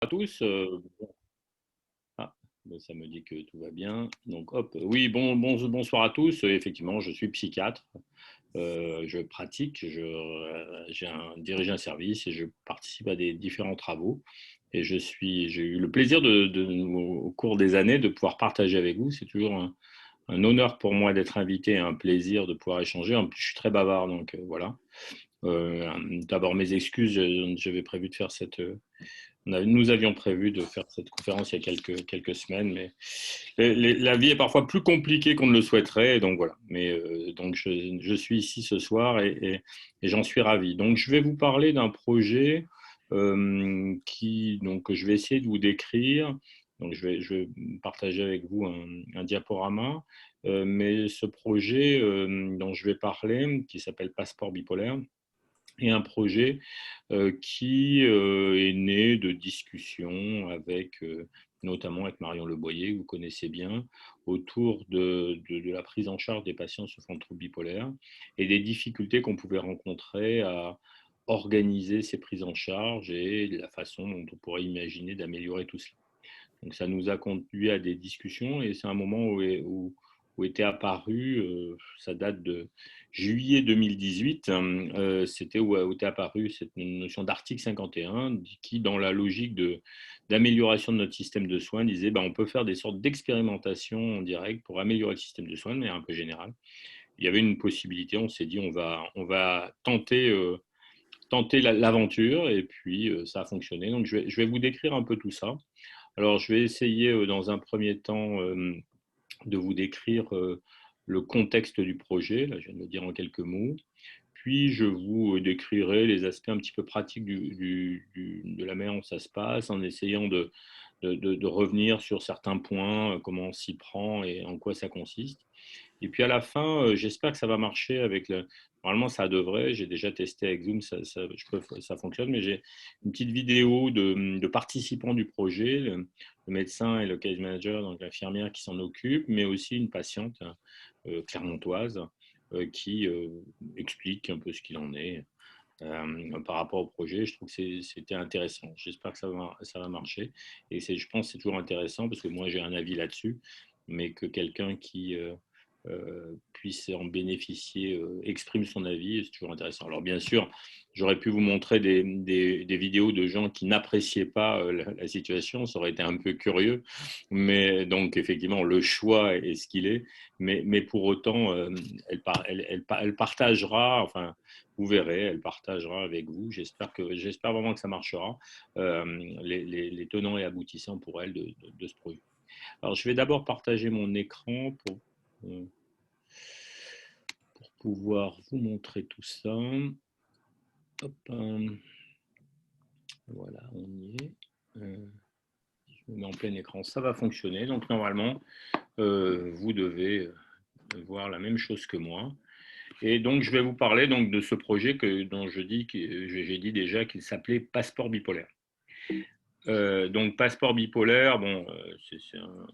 À tous. Ah, ben, ça me dit que tout va bien. Donc, hop. Oui, bonsoir à tous. Effectivement, je suis psychiatre. Je pratique, dirige un service et je participe à des différents travaux. Et j'ai eu le plaisir au cours des années de pouvoir partager avec vous. C'est toujours un honneur pour moi d'être invité et un plaisir de pouvoir échanger. En plus, je suis très bavard, donc voilà. D'abord, mes excuses. J'avais prévu de faire nous avions prévu de faire cette conférence il y a quelques semaines, mais la vie est parfois plus compliquée qu'on ne le souhaiterait. Donc voilà. Mais donc je suis ici ce soir et j'en suis ravi. Donc je vais vous parler d'un projet que je vais essayer de vous décrire. Donc je vais partager avec vous un diaporama. Mais ce projet dont je vais parler, qui s'appelle Passeport bipolaire, et un projet qui est né de discussions avec, notamment avec Marion Leboyer, que vous connaissez bien, autour de la prise en charge des patients souffrant de troubles bipolaires et des difficultés qu'on pouvait rencontrer à organiser ces prises en charge et la façon dont on pourrait imaginer d'améliorer tout cela. Donc ça nous a conduit à des discussions et c'est un moment où était apparu, ça date de juillet 2018, c'était où était apparue cette notion d'article 51 qui, dans la logique d'amélioration de notre système de soins, disait on peut faire des sortes d'expérimentations en direct pour améliorer le système de soins de manière un peu générale. Il y avait une possibilité, on s'est dit on va tenter l'aventure et puis ça a fonctionné. Donc je vais vous décrire un peu tout ça. Alors, je vais essayer dans un premier temps de vous décrire le contexte du projet. Là, je viens de le dire en quelques mots. Puis, je vous décrirai les aspects un petit peu pratiques de la manière dont ça se passe, en essayant de revenir sur certains points, comment on s'y prend et en quoi ça consiste. Et puis à la fin, j'espère que ça va marcher avec le. Normalement, ça devrait. J'ai déjà testé avec Zoom, ça fonctionne, mais j'ai une petite vidéo de participants du projet, le médecin et le case manager, donc l'infirmière qui s'en occupe, mais aussi une patiente clermontoise qui explique un peu ce qu'il en est par rapport au projet. Je trouve que c'était intéressant. J'espère que ça va marcher. Et je pense que c'est toujours intéressant parce que moi, j'ai un avis là-dessus, mais que quelqu'un qui puisse en bénéficier, exprime son avis, c'est toujours intéressant. Alors bien sûr, j'aurais pu vous montrer des vidéos de gens qui n'appréciaient pas la situation, ça aurait été un peu curieux, mais donc effectivement le choix est ce qu'il est, mais pour autant elle partagera, enfin vous verrez, elle partagera avec vous, j'espère vraiment que ça marchera, les tenants et aboutissants pour elle de ce projet. Alors, je vais d'abord partager mon écran euh, pour pouvoir vous montrer tout ça. Hop, voilà, on y est. Je me mets en plein écran, ça va fonctionner. Donc, normalement, vous devez voir la même chose que moi. Et donc, je vais vous parler donc, de ce projet dont j'ai dit déjà qu'il s'appelait Passeport bipolaire. Donc, passeport bipolaire, bon,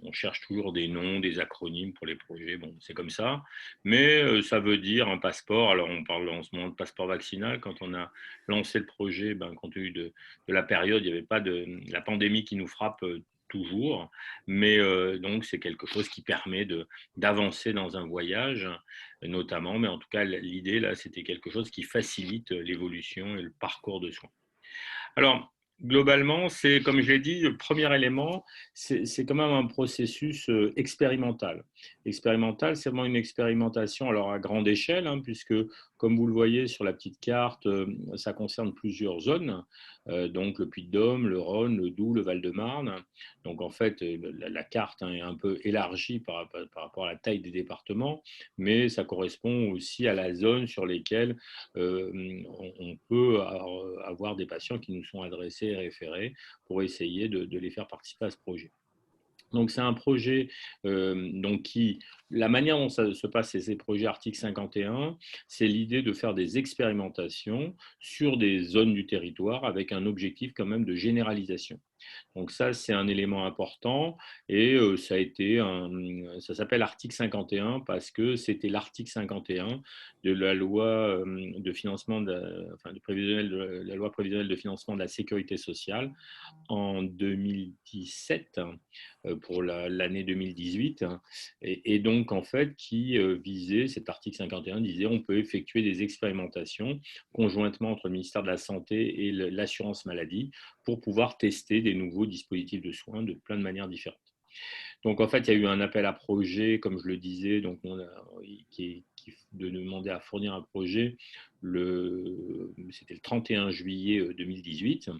on cherche toujours des noms, des acronymes pour les projets, bon, c'est comme ça, mais ça veut dire un passeport. Alors, on parle en ce moment de passeport vaccinal. Quand on a lancé le projet, compte tenu de la période, il n'y avait pas de la pandémie qui nous frappe toujours, mais donc c'est quelque chose qui permet d'avancer dans un voyage, notamment, mais en tout cas, l'idée là, c'était quelque chose qui facilite l'évolution et le parcours de soins. Alors, globalement, c'est, comme je l'ai dit, le premier élément, c'est quand même un processus expérimental. Expérimental, c'est vraiment une expérimentation alors à grande échelle, hein, puisque, comme vous le voyez sur la petite carte, ça concerne plusieurs zones, donc le Puy-de-Dôme, le Rhône, le Doubs, le Val-de-Marne. Donc, en fait, la carte hein, est un peu élargie par rapport à la taille des départements, mais ça correspond aussi à la zone sur lesquelles on peut avoir des patients qui nous sont adressés et référés pour essayer de les faire participer à ce projet. Donc c'est un projet la manière dont ça se passe, ces projets article 51, c'est l'idée de faire des expérimentations sur des zones du territoire avec un objectif quand même de généralisation. Donc ça, c'est un élément important et ça s'appelle article 51 parce que c'était l'article 51 de la loi de financement, enfin, la loi prévisionnelle de financement de la sécurité sociale en 2017 pour l'année 2018 et donc en fait qui visait, cet article 51 disait on peut effectuer des expérimentations conjointement entre le ministère de la Santé et l'assurance maladie pour pouvoir tester des nouveaux dispositifs de soins de plein de manières différentes. Donc en fait, il y a eu un appel à projet, comme je le disais, donc qui de demander à fournir un projet. C'était le 31 juillet 2018.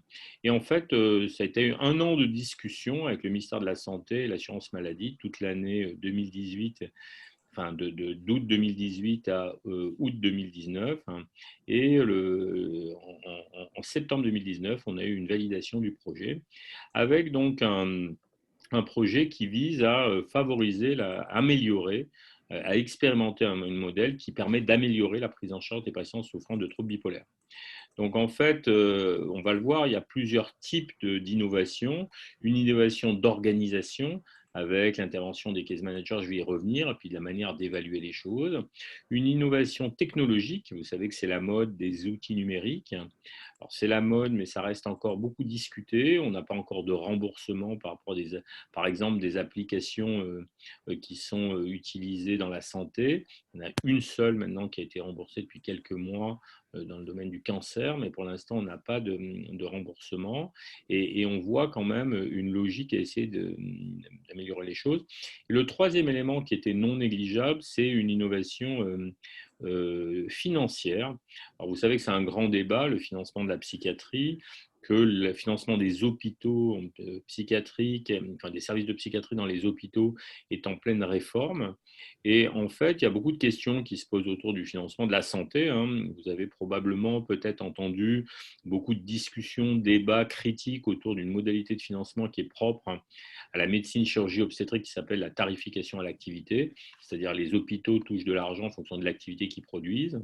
Et en fait, ça a été un an de discussion avec le ministère de la Santé et l'assurance maladie toute l'année 2018, enfin d'août 2018 à août 2019. Et en septembre 2019, on a eu une validation du projet avec donc un projet qui vise à favoriser, améliorer, à expérimenter un modèle qui permet d'améliorer la prise en charge des patients souffrant de troubles bipolaires. Donc en fait, on va le voir, il y a plusieurs types d'innovation. Une innovation d'organisation avec l'intervention des case managers, je vais y revenir, et puis de la manière d'évaluer les choses. Une innovation technologique, vous savez que c'est la mode des outils numériques. Alors c'est la mode, mais ça reste encore beaucoup discuté. On n'a pas encore de remboursement par rapport par exemple, des applications qui sont utilisées dans la santé. Il y en a une seule maintenant qui a été remboursée depuis quelques mois dans le domaine du cancer, mais pour l'instant, on n'a pas de remboursement. Et on voit quand même une logique à essayer d'améliorer les choses. Et le troisième élément qui était non négligeable, c'est une innovation financière. Alors, vous savez que c'est un grand débat, le financement de la psychiatrie, que le financement des hôpitaux psychiatriques, enfin des services de psychiatrie dans les hôpitaux est en pleine réforme. Et en fait, il y a beaucoup de questions qui se posent autour du financement de la santé. Vous avez probablement peut-être entendu beaucoup de discussions, débats critiques autour d'une modalité de financement qui est propre à la médecine chirurgie obstétrique qui s'appelle la tarification à l'activité, c'est-à-dire les hôpitaux touchent de l'argent en fonction de l'activité qu'ils produisent.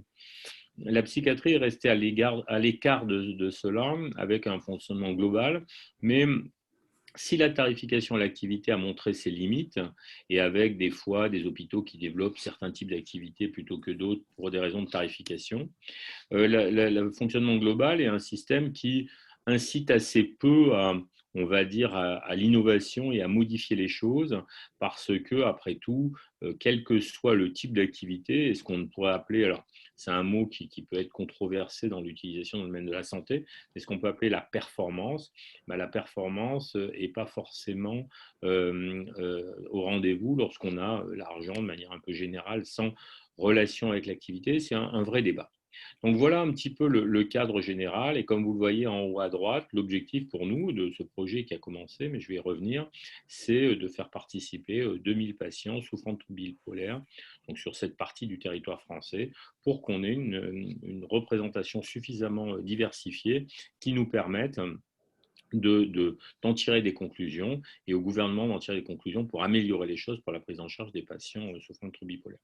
La psychiatrie est restée à l'écart de cela avec un fonctionnement global, mais si la tarification à l'activité a montré ses limites, et avec des fois des hôpitaux qui développent certains types d'activités plutôt que d'autres pour des raisons de tarification, le fonctionnement global est un système qui incite assez peu on va dire, à l'innovation et à modifier les choses, parce que, après tout, quel que soit le type d'activité, et ce qu'on pourrait appeler, alors c'est un mot qui peut être controversé dans l'utilisation dans le domaine de la santé, mais ce qu'on peut appeler la performance, la performance n'est pas forcément au rendez-vous lorsqu'on a l'argent de manière un peu générale, sans relation avec l'activité. C'est un vrai débat. Donc voilà un petit peu le cadre général. Et comme vous le voyez en haut à droite, l'objectif pour nous de ce projet qui a commencé, mais je vais y revenir, c'est de faire participer 2000 patients souffrant de troubles bipolaires, donc sur cette partie du territoire français, pour qu'on ait une représentation suffisamment diversifiée qui nous permette d'en tirer des conclusions et au gouvernement d'en tirer des conclusions pour améliorer les choses pour la prise en charge des patients souffrant de troubles bipolaires.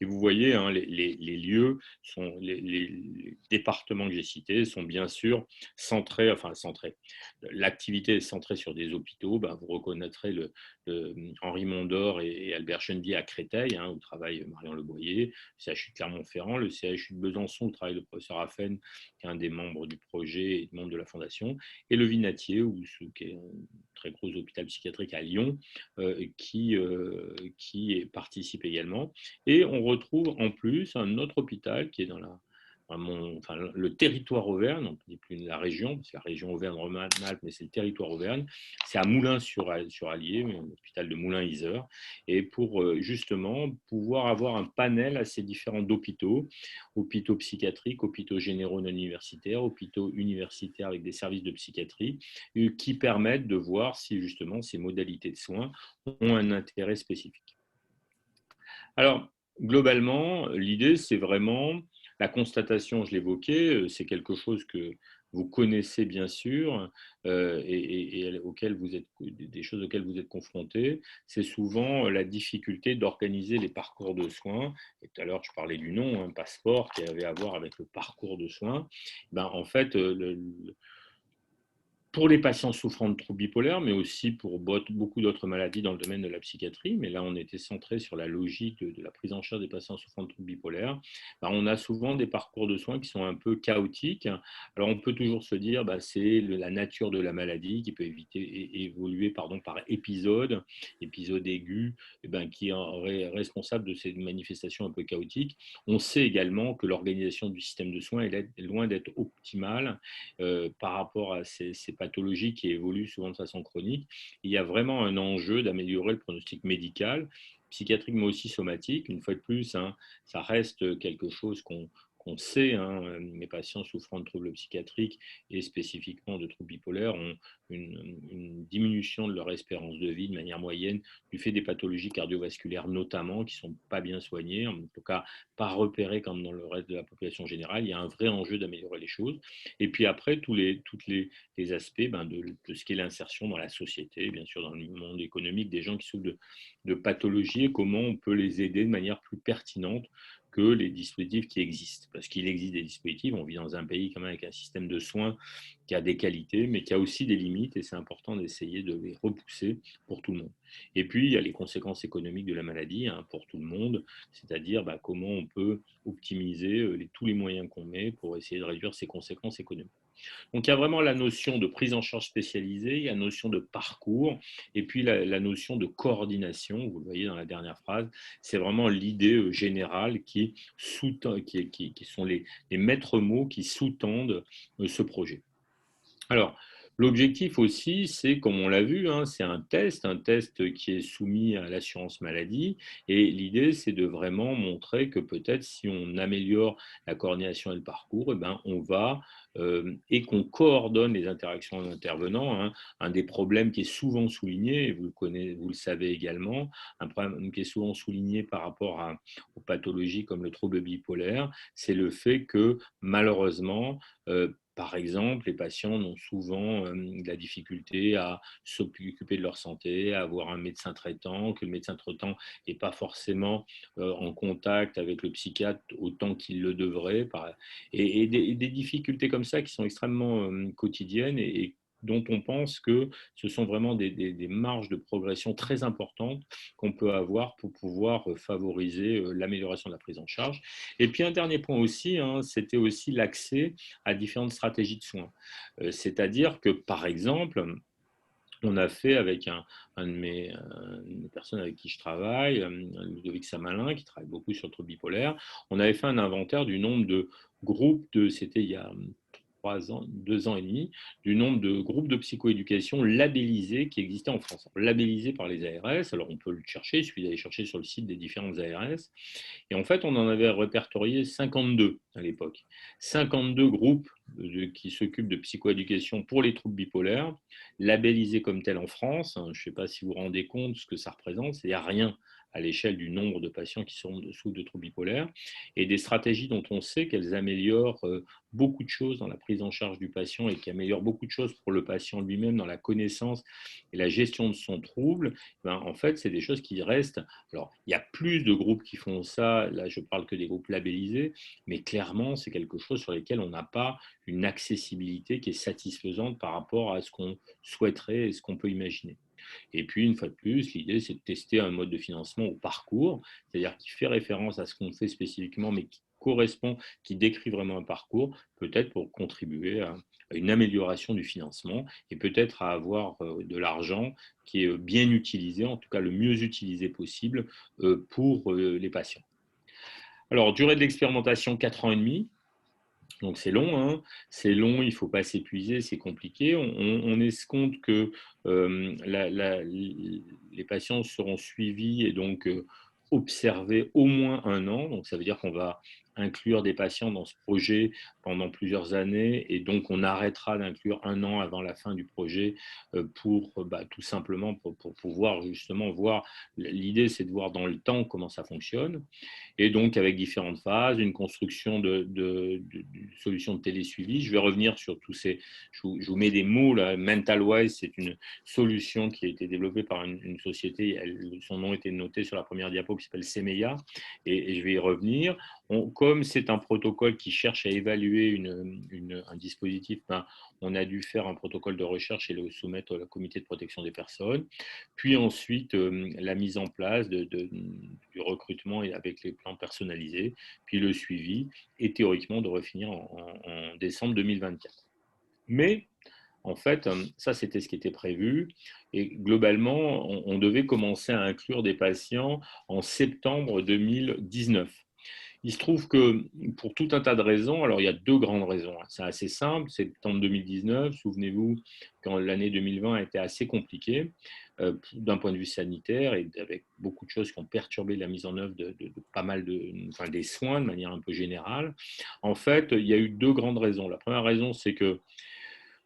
Et vous voyez, les lieux, les départements que j'ai cités sont bien sûr centrés. L'activité est centrée sur des hôpitaux. Vous reconnaîtrez Henri Mondor et Albert Chenevier à Créteil, où travaille Marion Leboyer, le CHU de Clermont-Ferrand, le CHU de Besançon, où travaille le professeur Affen, qui est un des membres du projet et membre de la fondation, et le Vinatier, qui est un très gros hôpital psychiatrique à Lyon, qui participe également. Et on retrouve en plus un autre hôpital qui est dans le territoire Auvergne, on ne dit plus la région, parce que la région Auvergne-Rhône-Alpes, mais c'est le territoire Auvergne, c'est à Moulins-sur-Allier, l'hôpital de Moulins-Isère, et pour justement pouvoir avoir un panel assez différent d'hôpitaux, hôpitaux psychiatriques, hôpitaux généraux non universitaires, hôpitaux universitaires avec des services de psychiatrie, qui permettent de voir si justement ces modalités de soins ont un intérêt spécifique. Alors, globalement, l'idée, c'est vraiment la constatation, je l'évoquais, c'est quelque chose que vous connaissez bien sûr et auquel des choses auxquelles vous êtes confrontés. C'est souvent la difficulté d'organiser les parcours de soins. Et tout à l'heure, je parlais du nom, passeport, qui avait à voir avec le parcours de soins. En fait, pour les patients souffrant de troubles bipolaires, mais aussi pour beaucoup d'autres maladies dans le domaine de la psychiatrie. Mais là, on était centré sur la logique de la prise en charge des patients souffrant de troubles bipolaires. Ben, on a souvent des parcours de soins qui sont un peu chaotiques. Alors, on peut toujours se dire, ben, c'est la nature de la maladie qui peut évoluer par épisode aigu, et ben, qui est responsable de ces manifestations un peu chaotiques. On sait également que l'organisation du système de soins est loin d'être optimale par rapport à ces pathologies qui évoluent souvent de façon chronique. Il y a vraiment un enjeu d'améliorer le pronostic médical, psychiatrique mais aussi somatique. Une fois de plus, hein, ça reste quelque chose qu'on sait, hein, les patients souffrant de troubles psychiatriques et spécifiquement de troubles bipolaires ont une diminution de leur espérance de vie de manière moyenne du fait des pathologies cardiovasculaires notamment qui ne sont pas bien soignées, en tout cas pas repérées comme dans le reste de la population générale. Il y a un vrai enjeu d'améliorer les choses. Et puis après, tous les aspects de ce qu'est l'insertion dans la société, bien sûr dans le monde économique, des gens qui souffrent de pathologies et comment on peut les aider de manière plus pertinente que les dispositifs qui existent. Parce qu'il existe des dispositifs, on vit dans un pays quand même avec un système de soins qui a des qualités, mais qui a aussi des limites, et c'est important d'essayer de les repousser pour tout le monde. Et puis, il y a les conséquences économiques de la maladie hein, pour tout le monde, c'est-à-dire comment on peut optimiser tous les moyens qu'on met pour essayer de réduire ces conséquences économiques. Donc, il y a vraiment la notion de prise en charge spécialisée, il y a la notion de parcours, et puis la notion de coordination, vous le voyez dans la dernière phrase, c'est vraiment l'idée générale qui sont les maîtres mots qui sous-tendent ce projet. Alors, l'objectif aussi, c'est, comme on l'a vu, hein, c'est un test qui est soumis à l'assurance maladie. Et l'idée, c'est de vraiment montrer que peut-être si on améliore la coordination et le parcours, eh ben, on va et qu'on coordonne les interactions d'intervenants. Hein. Un des problèmes qui est souvent souligné, et vous le savez également, un problème qui est souvent souligné par rapport aux pathologies comme le trouble bipolaire, c'est le fait que malheureusement, par exemple, les patients ont souvent de la difficulté à s'occuper de leur santé, à avoir un médecin traitant, que le médecin traitant n'est pas forcément en contact avec le psychiatre autant qu'il le devrait, et des difficultés comme ça qui sont extrêmement quotidiennes et dont on pense que ce sont vraiment des marges de progression très importantes qu'on peut avoir pour pouvoir favoriser l'amélioration de la prise en charge. Et puis un dernier point aussi, hein, c'était aussi l'accès à différentes stratégies de soins. C'est-à-dire que, par exemple, on a fait avec une personne avec qui je travaille, Ludovic Samalin, qui travaille beaucoup sur le trouble bipolaire, on avait fait un inventaire du nombre de groupes c'était il y a 3 ans, 2 ans et demi, du nombre de groupes de psychoéducation labellisés qui existaient en France. Labellisés par les ARS, alors on peut le chercher, il suffit d'aller chercher sur le site des différentes ARS, et en fait, on en avait répertorié 52 à l'époque. 52 groupes qui s'occupent de psychoéducation pour les troubles bipolaires, labellisés comme tels en France. Je ne sais pas si vous vous rendez compte de ce que ça représente, c'est-à-dire rien à l'échelle du nombre de patients qui sont sous de troubles bipolaires, et des stratégies dont on sait qu'elles améliorent beaucoup de choses dans la prise en charge du patient et qui améliorent beaucoup de choses pour le patient lui-même dans la connaissance et la gestion de son trouble. En fait, c'est des choses qui restent. Alors, il y a plus de groupes qui font ça, là je parle que des groupes labellisés, mais clairement c'est quelque chose sur lequel on n'a pas une accessibilité qui est satisfaisante par rapport à ce qu'on souhaiterait et ce qu'on peut imaginer. Et puis, une fois de plus, l'idée, c'est de tester un mode de financement au parcours, c'est-à-dire qui fait référence à ce qu'on fait spécifiquement, mais qui correspond, qui décrit vraiment un parcours, peut-être pour contribuer à une amélioration du financement et peut-être à avoir de l'argent qui est bien utilisé, en tout cas le mieux utilisé possible pour les patients. Alors, durée de l'expérimentation, 4 ans et demi. Donc c'est long, hein, c'est long, il ne faut pas s'épuiser, c'est compliqué. On escompte que les patients seront suivis et donc observés au moins 1 an. Donc ça veut dire qu'on va inclure des patients dans ce projet pendant plusieurs années et donc on arrêtera d'inclure 1 an avant la fin du projet pour tout simplement pour pouvoir justement voir. L'idée, c'est de voir dans le temps comment ça fonctionne. Et donc avec différentes phases, une construction de solutions de télésuivi. Je vais revenir sur tous ces, je vous mets des mots là. MentalWise, c'est une solution qui a été développée par une société, son nom était noté sur la première diapo, qui s'appelle Semeia, et je vais y revenir. Comme comme c'est un protocole qui cherche à évaluer un dispositif, on a dû faire un protocole de recherche et le soumettre au comité de protection des personnes. Puis ensuite, la mise en place du recrutement avec les plans personnalisés, puis le suivi, et théoriquement devrait finir en décembre 2024. Mais en fait, ça, c'était ce qui était prévu. Et globalement, on devait commencer à inclure des patients en septembre 2019. Il se trouve que pour tout un tas de raisons, alors il y a deux grandes raisons. C'est assez simple, septembre 2019, souvenez-vous, quand l'année 2020 a été assez compliquée d'un point de vue sanitaire et avec beaucoup de choses qui ont perturbé la mise en œuvre de pas mal des soins de manière un peu générale. En fait, il y a eu deux grandes raisons. La première raison, c'est que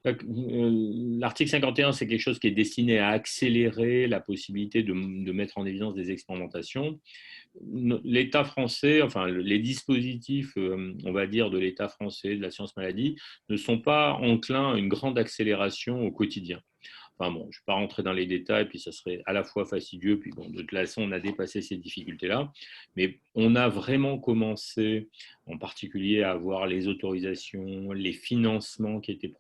l'article 51, c'est quelque chose qui est destiné à accélérer la possibilité de mettre en évidence des expérimentations. L'État français, enfin les dispositifs, on va dire, de l'État français, de la science maladie, ne sont pas enclins à une grande accélération au quotidien. Enfin bon, je ne vais pas rentrer dans les détails, puis ça serait à la fois fastidieux, puis bon, de toute façon, on a dépassé ces difficultés-là. Mais on a vraiment commencé, en particulier, à avoir les autorisations, les financements qui étaient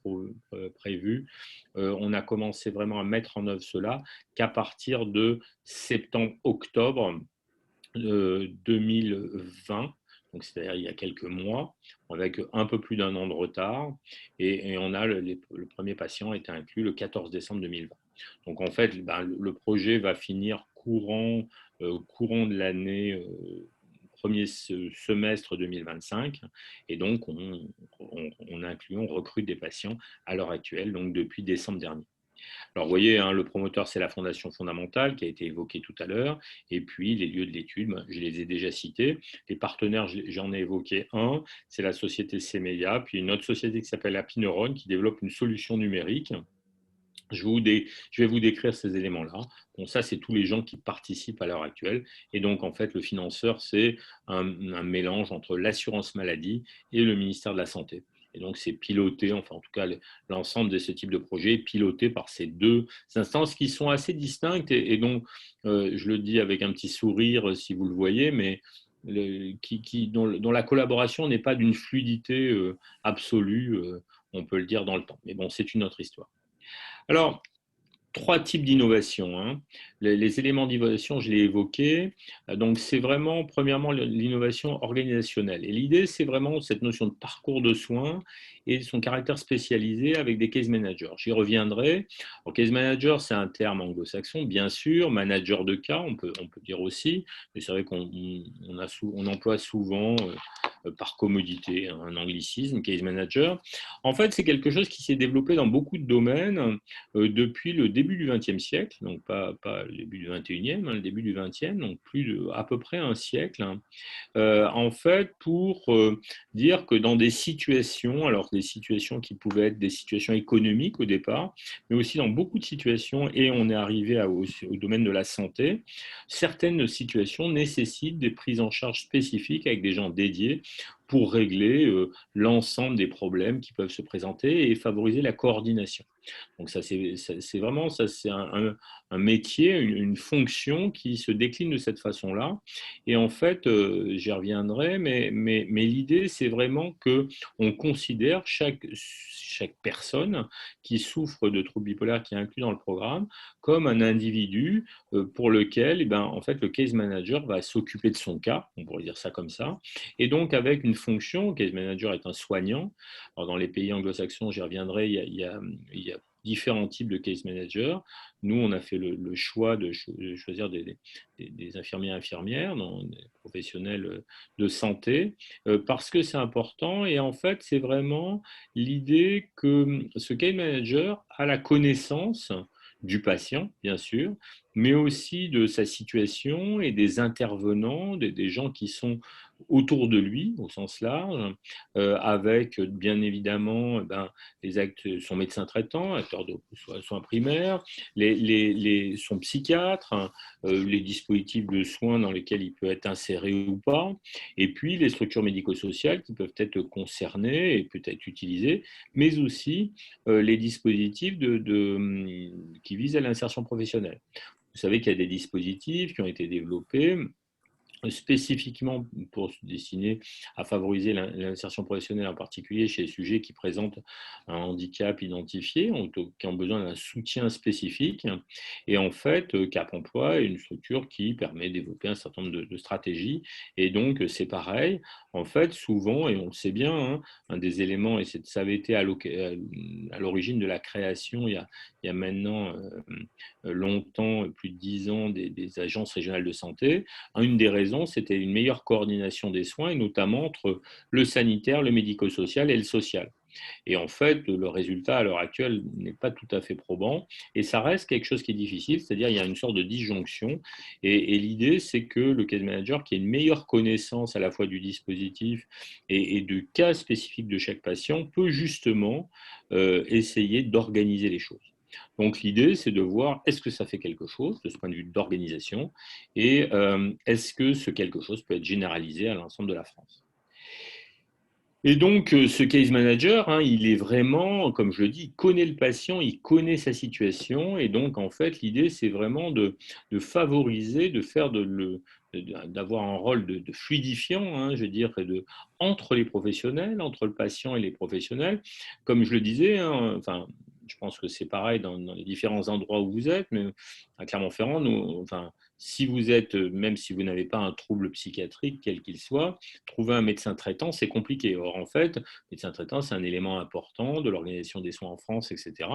prévus. On a commencé vraiment à mettre en œuvre cela qu'à partir de septembre-octobre 2020, donc c'est-à-dire il y a quelques mois, avec un peu plus d'un an de retard, et on a le premier patient a été inclus le 14 décembre 2020. Donc en fait, le projet va finir courant de l'année premier semestre 2025, et donc on inclut, on recrute des patients à l'heure actuelle, donc depuis décembre dernier. Alors, vous voyez, le promoteur, c'est la Fondation fondamentale qui a été évoquée tout à l'heure. Et puis, les lieux de l'étude, je les ai déjà cités. Les partenaires, j'en ai évoqué un, c'est la société CMEIA, puis une autre société qui s'appelle Apineuron, qui développe une solution numérique. Je vais vous décrire ces éléments-là. Bon, ça, c'est tous les gens qui participent à l'heure actuelle. Et donc, en fait, le financeur, c'est un mélange entre l'assurance maladie et le ministère de la Santé. Et donc, c'est piloté, enfin, en tout cas, l'ensemble de ce type de projet est piloté par ces deux instances qui sont assez distinctes. Et donc, je le dis avec un petit sourire, si vous le voyez, mais dont la collaboration n'est pas d'une fluidité absolue, on peut le dire dans le temps. Mais bon, c'est une autre histoire. Alors, trois types d'innovation, hein. Les éléments d'innovation, je l'ai évoqué. Donc, c'est vraiment, premièrement, l'innovation organisationnelle. Et l'idée, c'est vraiment cette notion de parcours de soins et son caractère spécialisé avec des case managers. J'y reviendrai. Alors, case manager, c'est un terme anglo-saxon, bien sûr. Manager de cas, on peut dire aussi. Mais c'est vrai qu'on emploie souvent, par commodité, un anglicisme, case manager. En fait, c'est quelque chose qui s'est développé dans beaucoup de domaines depuis le début du XXe siècle, donc pas le début du XXIe, le début du XXe, donc à peu près un siècle, hein. En fait, pour dire que dans des situations, alors des situations qui pouvaient être des situations économiques au départ, mais aussi dans beaucoup de situations, et on est arrivé au domaine de la santé, certaines situations nécessitent des prises en charge spécifiques avec des gens dédiés pour régler l'ensemble des problèmes qui peuvent se présenter et favoriser la coordination. Donc ça, c'est vraiment ça, c'est un métier, une fonction qui se décline de cette façon-là. Et en fait, j'y reviendrai, mais l'idée, c'est vraiment qu'on considère chaque personne qui souffre de troubles bipolaires, qui est inclus dans le programme, comme un individu pour lequel, en fait, le case manager va s'occuper de son cas, on pourrait dire ça comme ça, et donc avec une fonction, case manager est un soignant. Alors, dans les pays anglo-saxons, j'y reviendrai, il y a différents types de case managers. Nous, on a fait le choix de choisir des infirmiers et infirmières, des professionnels de santé, parce que c'est important. Et en fait, c'est vraiment l'idée que ce case manager a la connaissance du patient, bien sûr, mais aussi de sa situation et des intervenants, des gens qui sont autour de lui, au sens large, avec bien évidemment les actes, son médecin traitant, acteur de soins primaires, son psychiatre, hein, les dispositifs de soins dans lesquels il peut être inséré ou pas, et puis les structures médico-sociales qui peuvent être concernées et peut-être utilisées, mais aussi les dispositifs qui visent à l'insertion professionnelle. Vous savez qu'il y a des dispositifs qui ont été développés spécifiquement pour se destiner à favoriser l'insertion professionnelle, en particulier chez les sujets qui présentent un handicap identifié, qui ont besoin d'un soutien spécifique. Et en fait, Cap Emploi est une structure qui permet de développer un certain nombre de stratégies. Et donc, c'est pareil. En fait, souvent, et on le sait bien, hein, un des éléments, et ça avait été à l'origine de la création, il y a maintenant longtemps, plus de 10 ans, des agences régionales de santé. Une des raisons, c'était une meilleure coordination des soins, et notamment entre le sanitaire, le médico-social et le social. Et en fait, le résultat à l'heure actuelle n'est pas tout à fait probant, et ça reste quelque chose qui est difficile, c'est-à-dire il y a une sorte de disjonction, et l'idée, c'est que le case manager, qui ait une meilleure connaissance à la fois du dispositif et du cas spécifique de chaque patient, peut justement essayer d'organiser les choses. Donc l'idée, c'est de voir est-ce que ça fait quelque chose de ce point de vue d'organisation et est-ce que ce quelque chose peut être généralisé à l'ensemble de la France. Et donc, ce case manager, hein, il est vraiment, comme je le dis, il connaît le patient, il connaît sa situation. Et donc, en fait, l'idée, c'est vraiment de favoriser, d'avoir un rôle de fluidifiant, hein, je veux dire, entre les professionnels, entre le patient et les professionnels. Comme je le disais, hein, enfin, je pense que c'est pareil dans les différents endroits où vous êtes, mais à Clermont-Ferrand, enfin, si vous êtes, même si vous n'avez pas un trouble psychiatrique, quel qu'il soit, trouver un médecin traitant, c'est compliqué. Or, en fait, le médecin traitant, c'est un élément important de l'organisation des soins en France, etc.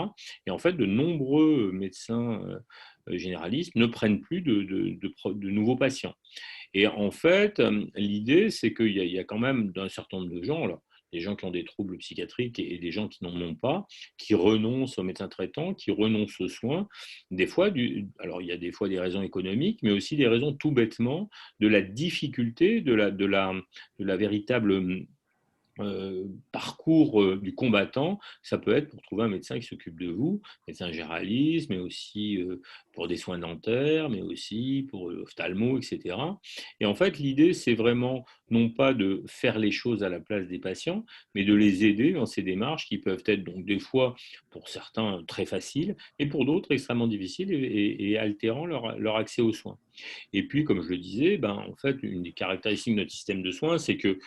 Et en fait, de nombreux médecins généralistes ne prennent plus de nouveaux patients. Et en fait, l'idée, c'est qu'il y a quand même un certain nombre de gens, là, des gens qui ont des troubles psychiatriques et des gens qui n'en ont pas, qui renoncent aux médecins traitants, qui renoncent aux soins. Des fois, alors il y a des fois des raisons économiques, mais aussi des raisons tout bêtement de la difficulté, de la véritable parcours du combattant. Ça peut être pour trouver un médecin qui s'occupe de vous, médecin généraliste, mais aussi pour des soins dentaires, mais aussi pour l'ophtalmo, etc. Et en fait, l'idée, c'est vraiment non pas de faire les choses à la place des patients, mais de les aider dans ces démarches qui peuvent être donc des fois, pour certains, très faciles, et pour d'autres, extrêmement difficiles et altérant leur accès aux soins. Et puis, comme je le disais, ben, en fait, une des caractéristiques de notre système de soins, c'est que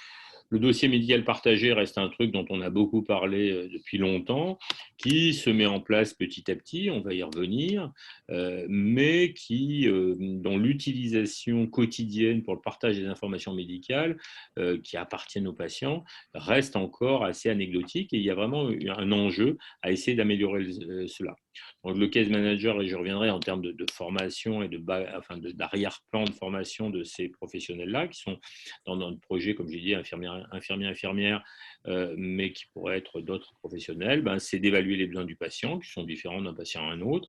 le dossier médical partagé reste un truc dont on a beaucoup parlé depuis longtemps, qui se met en place petit à petit, on va y revenir, mais dont l'utilisation quotidienne pour le partage des informations médicales qui appartiennent aux patients reste encore assez anecdotique, et il y a vraiment un enjeu à essayer d'améliorer cela. Donc, le case manager, et je reviendrai en termes de formation et d'arrière-plan de formation de ces professionnels-là, qui sont dans notre projet, comme j'ai dit, infirmière, mais qui pourraient être d'autres professionnels, ben, c'est d'évaluer les besoins du patient, qui sont différents d'un patient à un autre,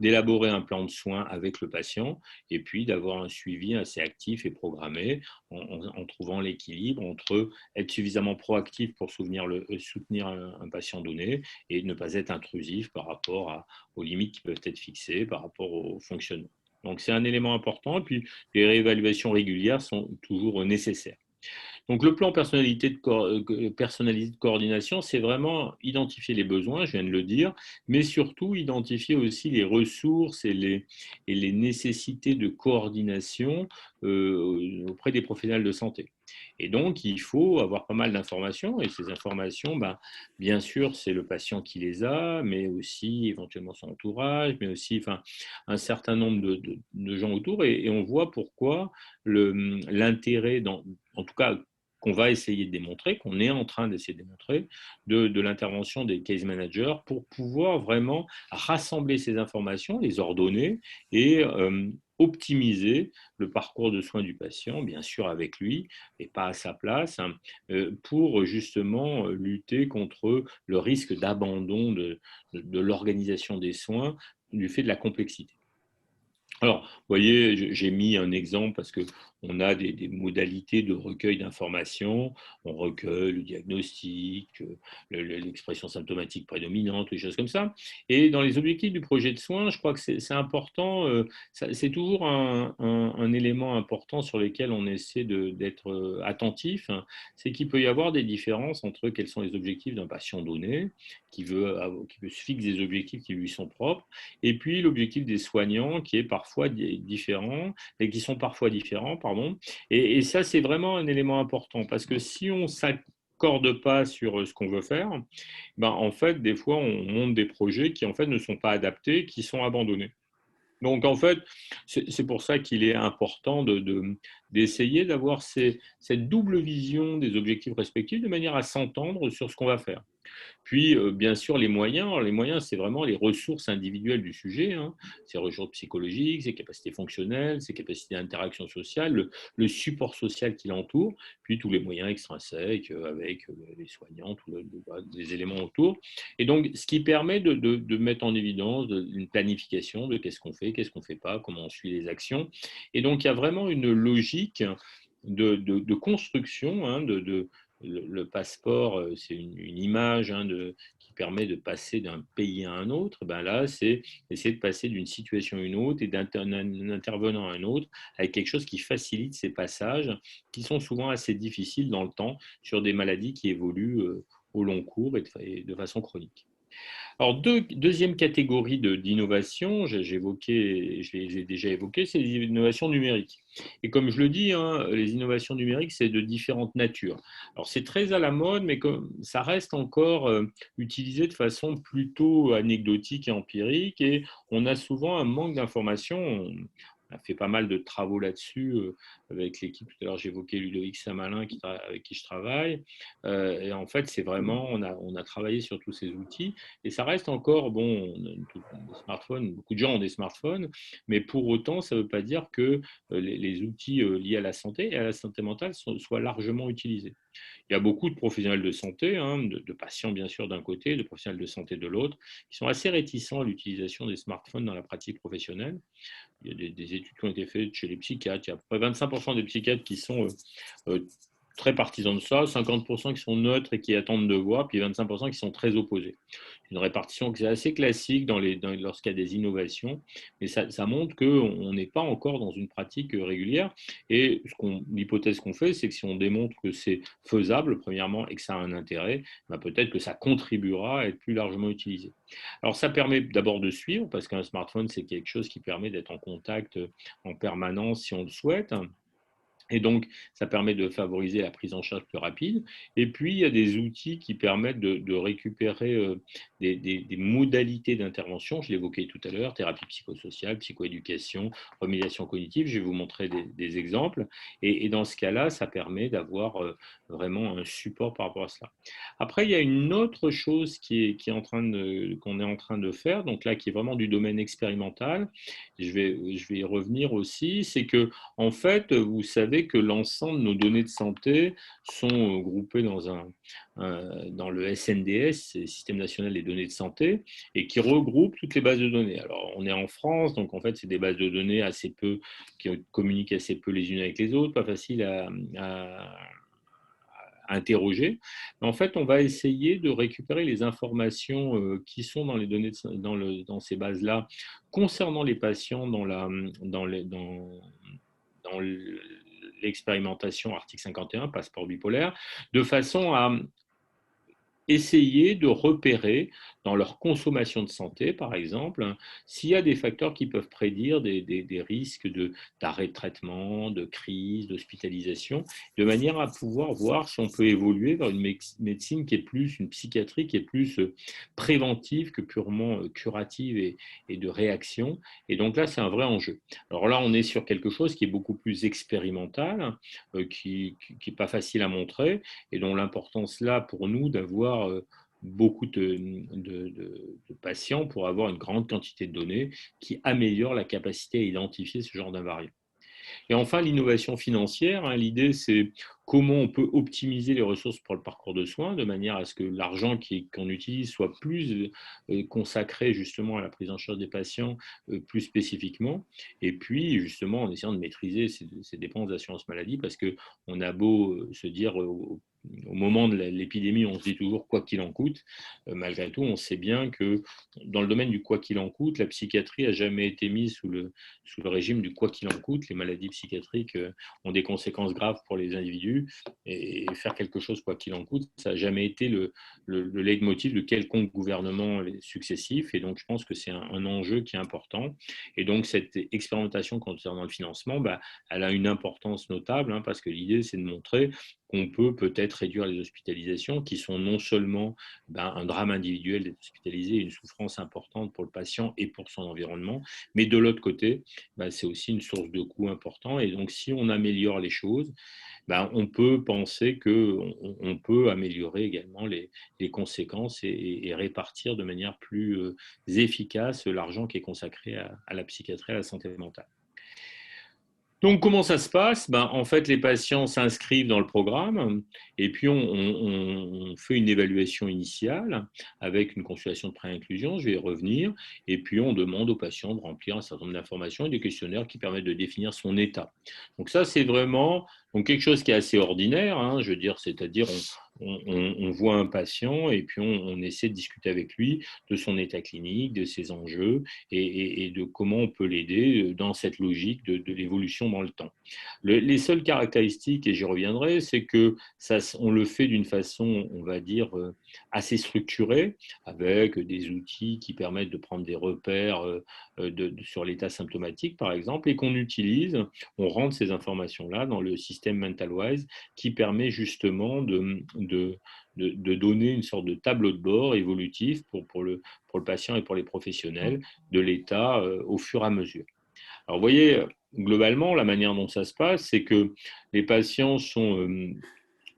d'élaborer un plan de soins avec le patient, et puis d'avoir un suivi assez actif et programmé en trouvant l'équilibre entre être suffisamment proactif pour soutenir un patient donné et ne pas être intrusif par rapport aux limites qui peuvent être fixées par rapport au fonctionnement. Donc, c'est un élément important. Et puis, les réévaluations régulières sont toujours nécessaires. Donc, le plan personnalisé de coordination, c'est vraiment identifier les besoins, je viens de le dire, mais surtout identifier aussi les ressources et les nécessités de coordination auprès des professionnels de santé. Et donc, il faut avoir pas mal d'informations, et ces informations, ben, bien sûr, c'est le patient qui les a, mais aussi éventuellement son entourage, mais aussi enfin, un certain nombre de gens autour, et on voit pourquoi l'intérêt, en tout cas, qu'on va essayer de démontrer, qu'on est en train d'essayer de démontrer, de l'intervention des case managers pour pouvoir vraiment rassembler ces informations, les ordonner et optimiser le parcours de soins du patient, bien sûr avec lui et pas à sa place, hein, pour justement lutter contre le risque d'abandon de l'organisation des soins du fait de la complexité. Alors, vous voyez, j'ai mis un exemple parce qu'on a des modalités de recueil d'informations. On recueille le diagnostic, l'expression symptomatique prédominante, des choses comme ça. Et dans les objectifs du projet de soins, je crois que c'est important, c'est toujours un élément important sur lequel on essaie d'être attentif, hein. C'est qu'il peut y avoir des différences entre quels sont les objectifs d'un patient donné, qui veut se fixer des objectifs qui lui sont propres, et puis l'objectif des soignants qui est parfois différent et qui sont parfois différents pardon. Et ça, c'est vraiment un élément important parce que si on s'accorde pas sur ce qu'on veut faire, ben, en fait, des fois, on monte des projets qui, en fait, ne sont pas adaptés, qui sont abandonnés. Donc, en fait, c'est pour ça qu'il est important d'essayer d'avoir cette double vision des objectifs respectifs de manière à s'entendre sur ce qu'on va faire. Puis, bien sûr, les moyens. Alors, les moyens, c'est vraiment les ressources individuelles du sujet, hein. Ses ressources psychologiques, ses capacités fonctionnelles, ses capacités d'interaction sociale, le support social qui l'entoure, puis tous les moyens extrinsèques avec les soignants, voilà, les éléments autour. Et donc, ce qui permet de mettre en évidence une planification de qu'est-ce qu'on fait pas, comment on suit les actions. Et donc, il y a vraiment une logique de construction, hein, le passeport, c'est une image, hein, qui permet de passer d'un pays à un autre. Ben là, c'est essayer de passer d'une situation à une autre et d'un intervenant à un autre avec quelque chose qui facilite ces passages qui sont souvent assez difficiles dans le temps sur des maladies qui évoluent au long cours et de façon chronique. Alors, deuxième catégorie d'innovation, je les ai déjà évoquées, c'est les innovations numériques. Et comme je le dis, hein, les innovations numériques, c'est de différentes natures. Alors, c'est très à la mode, mais comme ça reste encore utilisé de façon plutôt anecdotique et empirique, et on a souvent un manque d'informations. On a fait pas mal de travaux là-dessus avec l'équipe. Tout à l'heure, j'évoquais Ludovic Samalin avec qui je travaille. Et en fait, c'est vraiment, on a travaillé sur tous ces outils. Et ça reste encore, bon, on a des smartphones, beaucoup de gens ont des smartphones, mais pour autant, ça ne veut pas dire que les outils liés à la santé et à la santé mentale soient largement utilisés. Il y a beaucoup de professionnels de santé, hein, de patients bien sûr d'un côté, de professionnels de santé de l'autre, qui sont assez réticents à l'utilisation des smartphones dans la pratique professionnelle. Il y a des études qui ont été faites chez les psychiatres. Il y a à peu près 25% des psychiatres qui sont euh, très partisans de ça, 50% qui sont neutres et qui attendent de voir, puis 25% qui sont très opposés. C'est une répartition qui est assez classique lorsqu'il y a des innovations, mais ça montre qu'on n'est pas encore dans une pratique régulière. Et l'hypothèse qu'on fait, c'est que si on démontre que c'est faisable, premièrement, et que ça a un intérêt, ben peut-être que ça contribuera à être plus largement utilisé. Alors ça permet d'abord de suivre, parce qu'un smartphone, c'est quelque chose qui permet d'être en contact en permanence si on le souhaite. Et donc, ça permet de favoriser la prise en charge plus rapide. Et puis, il y a des outils qui permettent de récupérer des modalités d'intervention. Je l'évoquais tout à l'heure, thérapie psychosociale, psychoéducation, remédiation cognitive. Je vais vous montrer des exemples. Et dans ce cas-là, ça permet d'avoir vraiment un support par rapport à cela. Après, il y a une autre chose qu'on est en train de faire, donc là, qui est vraiment du domaine expérimental. Je vais y revenir aussi. C'est que en fait, vous savez que l'ensemble de nos données de santé sont groupées dans le SNDS, c'est le Système national des données de santé, et qui regroupe toutes les bases de données. Alors, on est en France, donc en fait, c'est des bases de données qui communiquent assez peu les unes avec les autres, pas facile à interroger. Mais en fait, on va essayer de récupérer les informations qui sont dans les données dans ces bases-là concernant les patients dans l'expérimentation article 51, passeport bipolaire, de façon à essayer de repérer dans leur consommation de santé, par exemple, s'il y a des facteurs qui peuvent prédire des risques d'arrêt de traitement, de crise, d'hospitalisation, de manière à pouvoir voir si on peut évoluer vers une médecine qui est plus, une psychiatrie qui est plus préventive que purement curative et de réaction. Et donc là, c'est un vrai enjeu. Alors là, on est sur quelque chose qui est beaucoup plus expérimental, qui n'est pas facile à montrer, et dont l'importance là pour nous d'avoir beaucoup de patients pour avoir une grande quantité de données qui améliorent la capacité à identifier ce genre d'invariants. Et enfin, l'innovation financière, hein, l'idée, c'est comment on peut optimiser les ressources pour le parcours de soins de manière à ce que l'argent qu'on utilise soit plus consacré justement à la prise en charge des patients plus spécifiquement. Et puis, justement, en essayant de maîtriser ces dépenses d'assurance maladie, parce qu'on a beau se dire au moment de l'épidémie, on se dit toujours quoi qu'il en coûte. Malgré tout, on sait bien que dans le domaine du quoi qu'il en coûte, la psychiatrie n'a jamais été mise sous le régime du quoi qu'il en coûte. Les maladies psychiatriques ont des conséquences graves pour les individus et faire quelque chose quoi qu'il en coûte, ça n'a jamais été le leitmotiv de quelconque gouvernement successif. Et donc, je pense que c'est un enjeu qui est important. Et donc, cette expérimentation concernant le financement, bah, elle a une importance notable hein, parce que l'idée, c'est de montrer qu'on peut peut-être réduire les hospitalisations qui sont non seulement un drame individuel d'être hospitalisé, une souffrance importante pour le patient et pour son environnement, mais de l'autre côté, c'est aussi une source de coûts important. Et donc, si on améliore les choses, on peut penser qu'on peut améliorer également les conséquences et répartir de manière plus efficace l'argent qui est consacré à la psychiatrie, à la santé mentale. Donc, comment ça se passe? En fait, les patients s'inscrivent dans le programme et puis on fait une évaluation initiale avec une consultation de pré-inclusion, je vais y revenir, et puis on demande aux patients de remplir un certain nombre d'informations et des questionnaires qui permettent de définir son état. Donc ça, c'est vraiment quelque chose qui est assez ordinaire, hein, je veux dire, c'est-à-dire on voit un patient et puis on essaie de discuter avec lui de son état clinique, de ses enjeux et de comment on peut l'aider dans cette logique de l'évolution dans le temps. Les seules caractéristiques, et j'y reviendrai, c'est que on le fait d'une façon, on va dire, assez structurée, avec des outils qui permettent de prendre des repères sur l'état symptomatique, par exemple, et qu'on utilise, on rentre ces informations-là dans le système MentalWise qui permet justement de donner une sorte de tableau de bord évolutif pour le patient et pour les professionnels de l'état au fur et à mesure. Alors, vous voyez, globalement, la manière dont ça se passe, c'est que les patients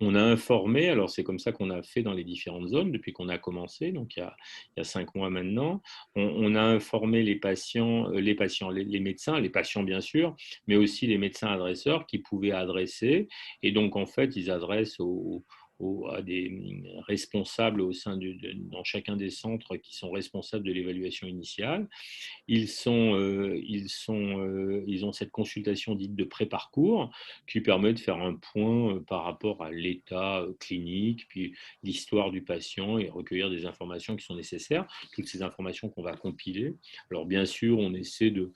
on a informé, alors c'est comme ça qu'on a fait dans les différentes zones depuis qu'on a commencé, donc il y a 5 mois maintenant, on a informé les médecins, les patients bien sûr, mais aussi les médecins adresseurs qui pouvaient adresser, et donc en fait ils adressent à des responsables dans chacun des centres qui sont responsables de l'évaluation initiale. Ils ont cette consultation dite de pré-parcours qui permet de faire un point par rapport à l'état clinique, puis l'histoire du patient et recueillir des informations qui sont nécessaires, toutes ces informations qu'on va compiler. Alors bien sûr, on essaie de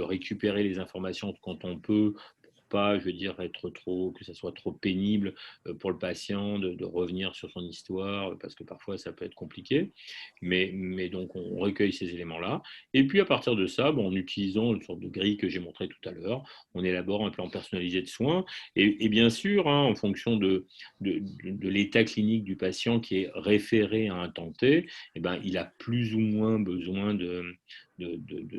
récupérer les informations quand on peut, pas, je veux dire, que ça soit trop pénible pour le patient de revenir sur son histoire, parce que parfois ça peut être compliqué. Mais donc on recueille ces éléments-là. Et puis à partir de ça, en utilisant une sorte de grille que j'ai montrée tout à l'heure, on élabore un plan personnalisé de soins. Et bien sûr, hein, en fonction de l'état clinique du patient qui est référé à un temps T, il a plus ou moins besoin de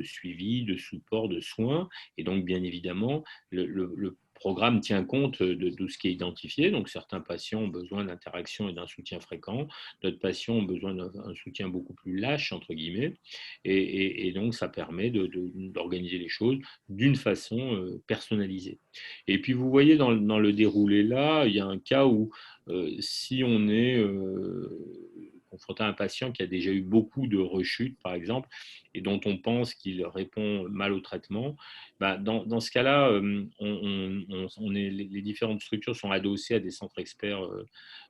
suivi, de support, de soins. Et donc, bien évidemment, le programme tient compte de tout ce qui est identifié. Donc, certains patients ont besoin d'interaction et d'un soutien fréquent. D'autres patients ont besoin d'un soutien beaucoup plus lâche, entre guillemets. Et donc, ça permet d'organiser les choses d'une façon personnalisée. Et puis, vous voyez dans le déroulé là, il y a un cas où si on est confronté à un patient qui a déjà eu beaucoup de rechutes, par exemple, et dont on pense qu'il répond mal au traitement, dans ce cas-là, les différentes structures sont adossées à des centres experts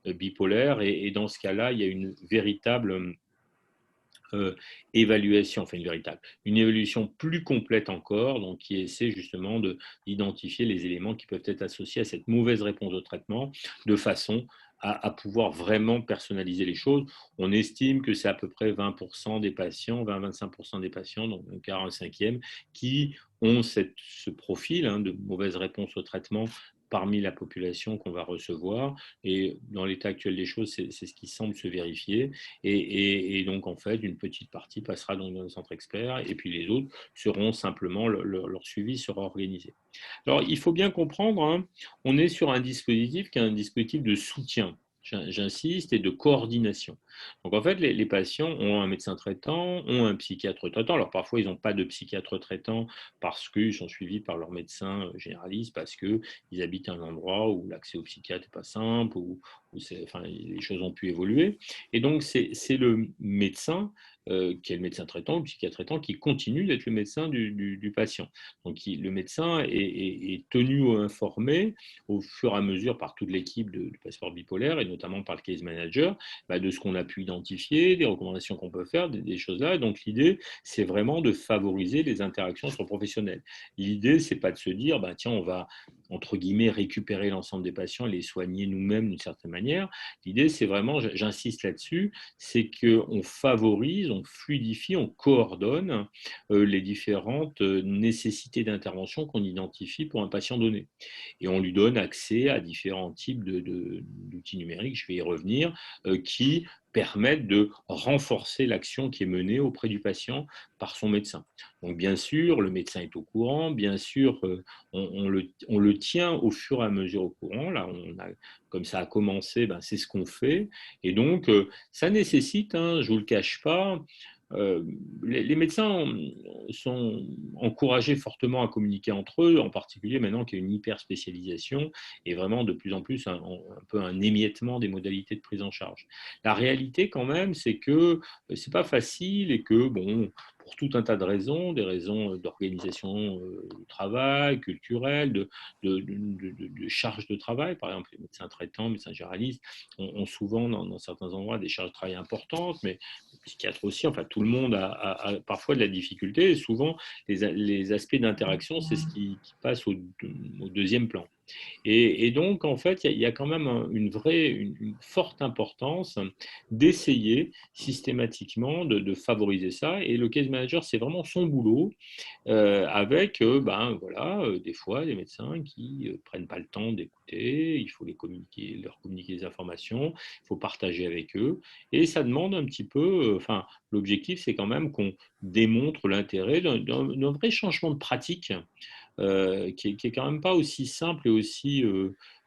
bipolaires, et dans ce cas-là, il y a une véritable évaluation, enfin une évaluation plus complète encore, donc qui essaie justement d'identifier les éléments qui peuvent être associés à cette mauvaise réponse au traitement, de façon à pouvoir vraiment personnaliser les choses. On estime que c'est à peu près 20% des patients, 20-25% des patients, donc un quart, un cinquième, qui ont ce profil de mauvaise réponse au traitement parmi la population qu'on va recevoir. Et dans l'état actuel des choses, c'est ce qui semble se vérifier. Et donc, en fait, une petite partie passera dans un centre expert et puis les autres seront simplement, leur suivi sera organisé. Alors, il faut bien comprendre, hein, on est sur un dispositif qui est un dispositif de soutien, j'insiste, et de coordination. Donc, en fait, les patients ont un médecin traitant, ont un psychiatre traitant. Alors, parfois, ils n'ont pas de psychiatre traitant parce qu'ils sont suivis par leur médecin généraliste, parce qu'ils habitent à un endroit où l'accès au psychiatre n'est pas simple, où les choses ont pu évoluer. Et donc, c'est le médecin qui est le médecin traitant, le psychiatre traitant, qui continue d'être le médecin du patient. Donc le médecin est tenu informé au fur et à mesure par toute l'équipe du passeport bipolaire et notamment par le case manager, de ce qu'on a pu identifier, des recommandations qu'on peut faire, des choses là. Donc l'idée, c'est vraiment de favoriser les interactions sur le professionnel. L'idée, c'est pas de se dire, tiens, on va entre guillemets récupérer l'ensemble des patients et les soigner nous-mêmes d'une certaine manière. L'idée, c'est vraiment, j'insiste là-dessus, c'est qu'on favorise, on fluidifie, on coordonne les différentes nécessités d'intervention qu'on identifie pour un patient donné. Et on lui donne accès à différents types d'outils numériques, je vais y revenir, qui permettent de renforcer l'action qui est menée auprès du patient par son médecin. Donc bien sûr, le médecin est au courant, bien sûr, on le tient au fur et à mesure au courant. Là, comme ça a commencé, c'est ce qu'on fait. Et donc, ça nécessite, je ne vous le cache pas, les médecins sont encouragés fortement à communiquer entre eux, en particulier maintenant qu'il y a une hyper spécialisation et vraiment de plus en plus un peu un émiettement des modalités de prise en charge. La réalité quand même, c'est que c'est pas facile et que bon, pour tout un tas de raisons, des raisons d'organisation du travail, culturelle, de charge de travail, par exemple les médecins traitants, les médecins généralistes ont souvent dans certains endroits des charges de travail importantes, mais les psychiatres aussi, enfin tout le monde a parfois de la difficulté et souvent les aspects d'interaction, c'est ce qui passe au deuxième plan. Et donc, en fait, il y a quand même une forte importance d'essayer systématiquement de favoriser ça. Et le case manager, c'est vraiment son boulot, avec voilà, des fois des médecins qui ne prennent pas le temps d'écouter, il faut leur communiquer les informations, il faut partager avec eux. Et ça demande un petit peu, enfin, l'objectif, c'est quand même qu'on démontre l'intérêt d'un vrai changement de pratique qui est quand même pas aussi simple et aussi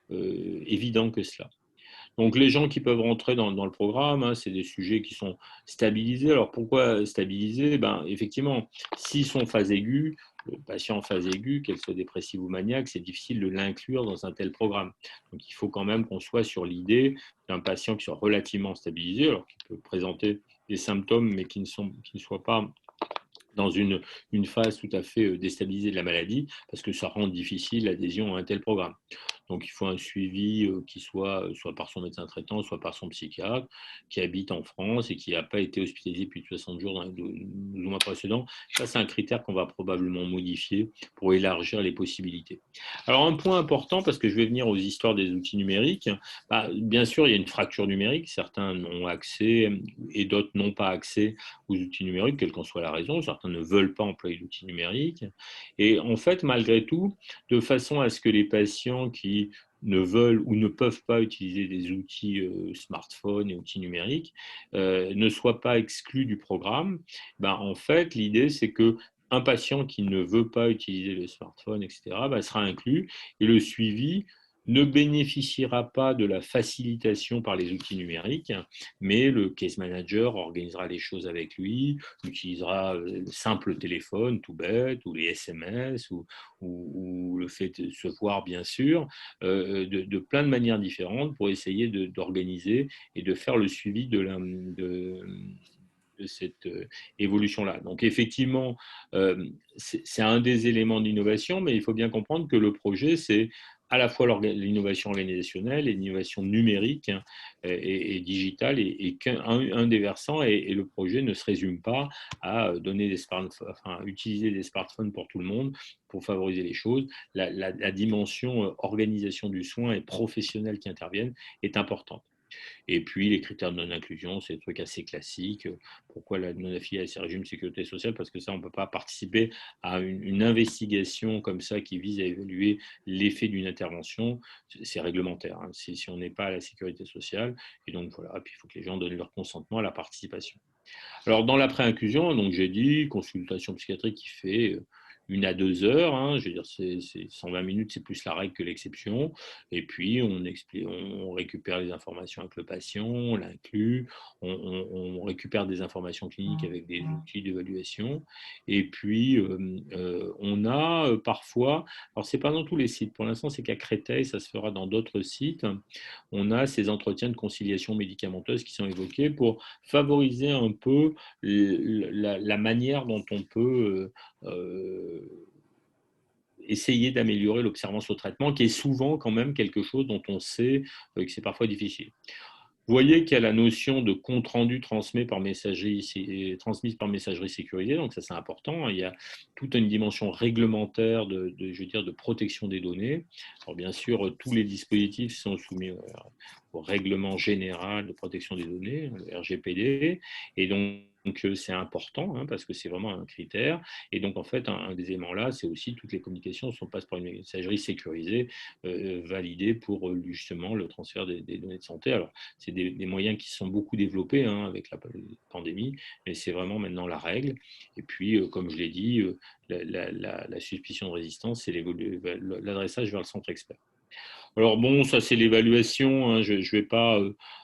évident que cela. Donc les gens qui peuvent rentrer dans le programme, c'est des sujets qui sont stabilisés. Alors pourquoi stabilisés? Effectivement, s'ils sont en phase aiguë, le patient en phase aiguë, qu'elle soit dépressive ou maniaque, c'est difficile de l'inclure dans un tel programme. Donc il faut quand même qu'on soit sur l'idée d'un patient qui soit relativement stabilisé, alors qui peut présenter des symptômes, mais qui ne soient pas dans une phase tout à fait déstabilisée de la maladie, parce que ça rend difficile l'adhésion à un tel programme. Donc il faut un suivi qui soit par son médecin traitant, soit par son psychiatre, qui habite en France et qui n'a pas été hospitalisé depuis 60 jours dans les 12 mois précédents. Ça, c'est un critère qu'on va probablement modifier pour élargir les possibilités. Alors un point important, parce que je vais venir aux histoires des outils numériques, bien sûr, il y a une fracture numérique. Certains n'ont accès et d'autres n'ont pas accès aux outils numériques, quelle qu'en soit la raison. Certains ne veulent pas employer l'outil numérique. Et en fait, malgré tout, de façon à ce que les patients qui ne veulent ou ne peuvent pas utiliser des outils smartphones et outils numériques ne soient pas exclus du programme, en fait, l'idée, c'est que un patient qui ne veut pas utiliser le smartphone, etc., sera inclus et le suivi ne bénéficiera pas de la facilitation par les outils numériques, mais le case manager organisera les choses avec lui, utilisera le simple téléphone tout bête, ou les SMS, ou le fait de se voir bien sûr, de plein de manières différentes pour essayer d'organiser et de faire le suivi de cette évolution-là. Donc effectivement, c'est un des éléments d'innovation, mais il faut bien comprendre que le projet, c'est à la fois l'innovation organisationnelle et l'innovation numérique et digitale et qu'un des versants, et le projet ne se résume pas à utiliser des smartphones pour tout le monde pour favoriser les choses. La dimension organisation du soin et professionnelle qui interviennent est importante. Et puis, les critères de non-inclusion, c'est des trucs assez classiques. Pourquoi la non-affiliation à ces régimes de sécurité sociale? Parce que ça, on ne peut pas participer à une investigation comme ça qui vise à évaluer l'effet d'une intervention. C'est réglementaire, si on n'est pas à la sécurité sociale. Et donc, voilà. Puis, il faut que les gens donnent leur consentement à la participation. Alors, dans l'après-inclusion, donc j'ai dit consultation psychiatrique qui fait 1 à 2 heures. Je veux dire, c'est 120 minutes, c'est plus la règle que l'exception. Et puis, on récupère les informations avec le patient, on l'inclut, on récupère des informations cliniques avec des outils d'évaluation. Et puis, on on a parfois, alors c'est pas dans tous les sites, pour l'instant c'est qu'à Créteil, ça se fera dans d'autres sites, on a ces entretiens de conciliation médicamenteuse qui sont évoqués pour favoriser un peu la manière dont on peut essayer d'améliorer l'observance au traitement, qui est souvent quand même quelque chose dont on sait que c'est parfois difficile. Vous voyez qu'il y a la notion de compte-rendu transmis par messagerie sécurisée, donc ça c'est important. Il y a toute une dimension réglementaire je veux dire, de protection des données. Alors bien sûr, tous les dispositifs sont soumis au règlement général de protection des données, le RGPD, et donc c'est important parce que c'est vraiment un critère. Et donc en fait, un des éléments là, c'est aussi toutes les communications passent par une messagerie sécurisée validée pour justement le transfert des données de santé. Alors c'est des moyens qui sont beaucoup développés avec la pandémie, mais c'est vraiment maintenant la règle. Et puis, comme je l'ai dit, la suspicion de résistance, c'est l'adressage vers le centre expert. Alors bon, ça c'est l'évaluation, je ne vais pas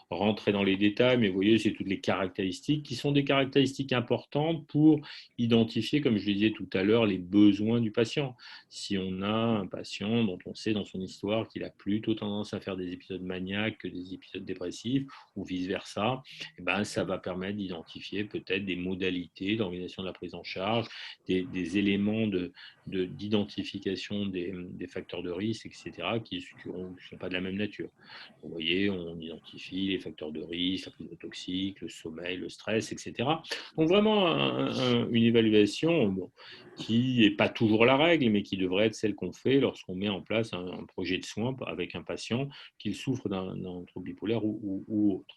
rentrer dans les détails, mais vous voyez, c'est toutes les caractéristiques qui sont des caractéristiques importantes pour identifier, comme je le disais tout à l'heure, les besoins du patient. Si on a un patient dont on sait dans son histoire qu'il a plutôt tendance à faire des épisodes maniaques que des épisodes dépressifs, ou vice-versa, eh ben, ça va permettre d'identifier peut-être des modalités d'organisation de la prise en charge, des éléments d'identification des facteurs de risque, etc., qui ne sont pas de la même nature. Vous voyez, on identifie les facteurs de risque, la prise de toxiques, le sommeil, le stress, etc. Donc vraiment une évaluation qui n'est pas toujours la règle, mais qui devrait être celle qu'on fait lorsqu'on met en place un projet de soins avec un patient qu'il souffre d'un trouble bipolaire ou autre.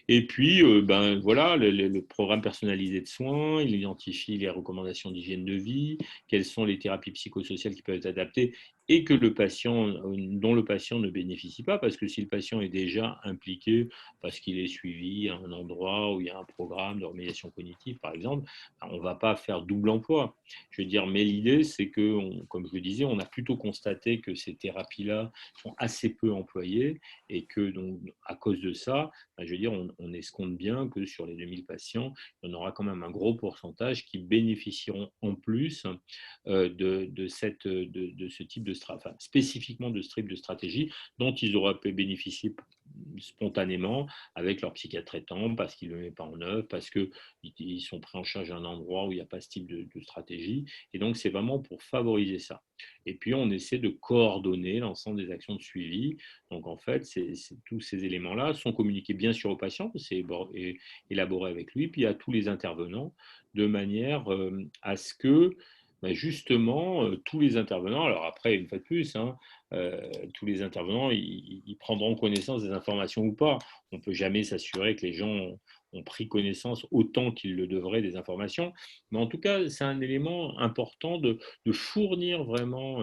Et puis, ben, voilà, le programme personnalisé de soins, il identifie les recommandations d'hygiène de vie, quelles sont les thérapies psychosociales qui peuvent être adaptées et dont le patient ne bénéficie pas, parce que si le patient est déjà impliqué, parce qu'il est suivi à un endroit où il y a un programme de remédiation cognitive, par exemple, ben, on ne va pas faire double emploi. Je veux dire, mais l'idée, c'est que, comme je le disais, on a plutôt constaté que ces thérapies-là sont assez peu employées et que, donc, à cause de ça, je veux dire, on escompte bien que sur les 2000 patients, il y en aura quand même un gros pourcentage qui bénéficieront en plus de ce type de stratégie, spécifiquement de ce type de stratégie dont ils auraient pu bénéficier spontanément avec leur psychiatre traitant parce qu'ils ne le mettent pas en œuvre, parce qu'ils sont pris en charge à un endroit où il n'y a pas ce type de stratégie. Et donc, c'est vraiment pour favoriser ça. Et puis, on essaie de coordonner l'ensemble des actions de suivi. Donc, en fait, tous ces éléments-là sont communiqués bien sûr au patient, c'est élaboré avec lui, puis à tous les intervenants, de manière à ce que justement, tous les intervenants, alors après, une fois de plus, tous les intervenants, ils prendront connaissance des informations ou pas. On ne peut jamais s'assurer que les gens ont pris connaissance autant qu'ils le devraient des informations. Mais en tout cas, c'est un élément important de fournir vraiment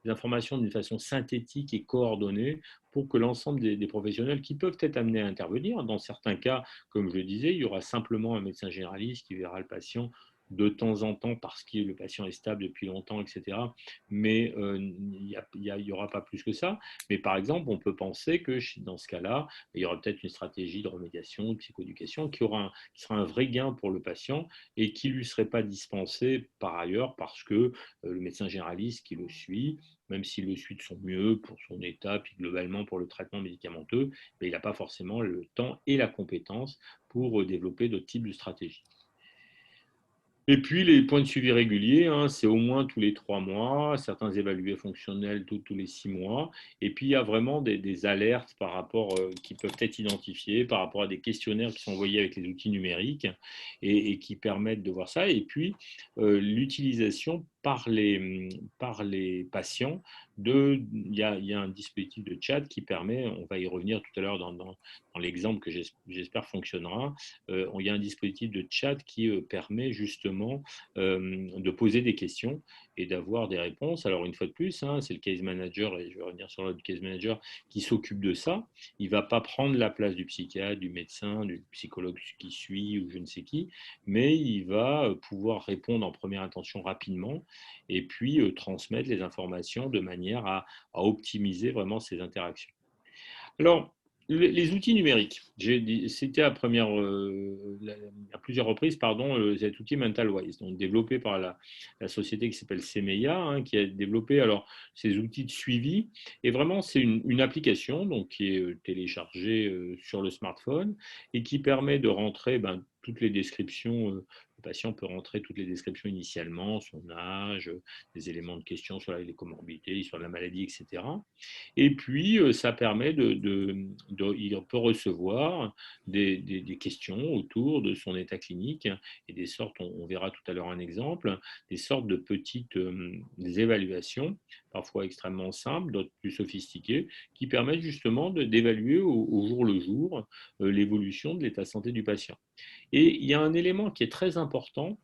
des informations d'une façon synthétique et coordonnée pour que l'ensemble des professionnels qui peuvent être amenés à intervenir, dans certains cas, comme je le disais, il y aura simplement un médecin généraliste qui verra le patient de temps en temps parce que le patient est stable depuis longtemps, etc. Mais il n'y aura pas plus que ça. Mais par exemple, on peut penser que dans ce cas-là, il y aura peut-être une stratégie de remédiation, de psychoéducation qui sera un vrai gain pour le patient et qui ne lui serait pas dispensé par ailleurs parce que le médecin généraliste qui le suit, même s'il le suit de son mieux pour son état, puis globalement pour le traitement médicamenteux, mais il n'a pas forcément le temps et la compétence pour développer d'autres types de stratégies. Et puis, les points de suivi réguliers, c'est au moins tous les 3 mois, certains évalués fonctionnels tous les 6 mois. Et puis, il y a vraiment des alertes par rapport, qui peuvent être identifiées par rapport à des questionnaires qui sont envoyés avec les outils numériques et qui permettent de voir ça. Et puis, l'utilisation par les patients il y a un dispositif de chat qui permet, on va y revenir tout à l'heure dans l'exemple que j'espère fonctionnera, il y a un dispositif de chat qui permet justement de poser des questions et d'avoir des réponses. Alors une fois de plus, c'est le case manager, et je vais revenir sur le case manager, qui s'occupe de ça. Il ne va pas prendre la place du psychiatre, du médecin, du psychologue qui suit ou je ne sais qui, mais il va pouvoir répondre en première intention rapidement et puis transmettre les informations de manière à optimiser vraiment ces interactions. Alors, Les outils numériques. C'était à plusieurs reprises, pardon, cet outil MentalWise, donc développé par la société qui s'appelle Semeya, hein, qui a développé alors ces outils de suivi. Et vraiment, c'est une application donc qui est téléchargée sur le smartphone et qui permet de rentrer toutes les descriptions. Le patient peut rentrer toutes les descriptions initialement, son âge, des éléments de question sur les comorbidités, l'histoire de la maladie, etc. Et puis, ça permet il peut recevoir des questions autour de son état clinique et des sortes, on verra tout à l'heure un exemple, des sortes de petites des évaluations, parfois extrêmement simples, d'autres plus sophistiquées, qui permettent justement d'évaluer au jour le jour l'évolution de l'état de santé du patient. Et il y a un élément qui est très important,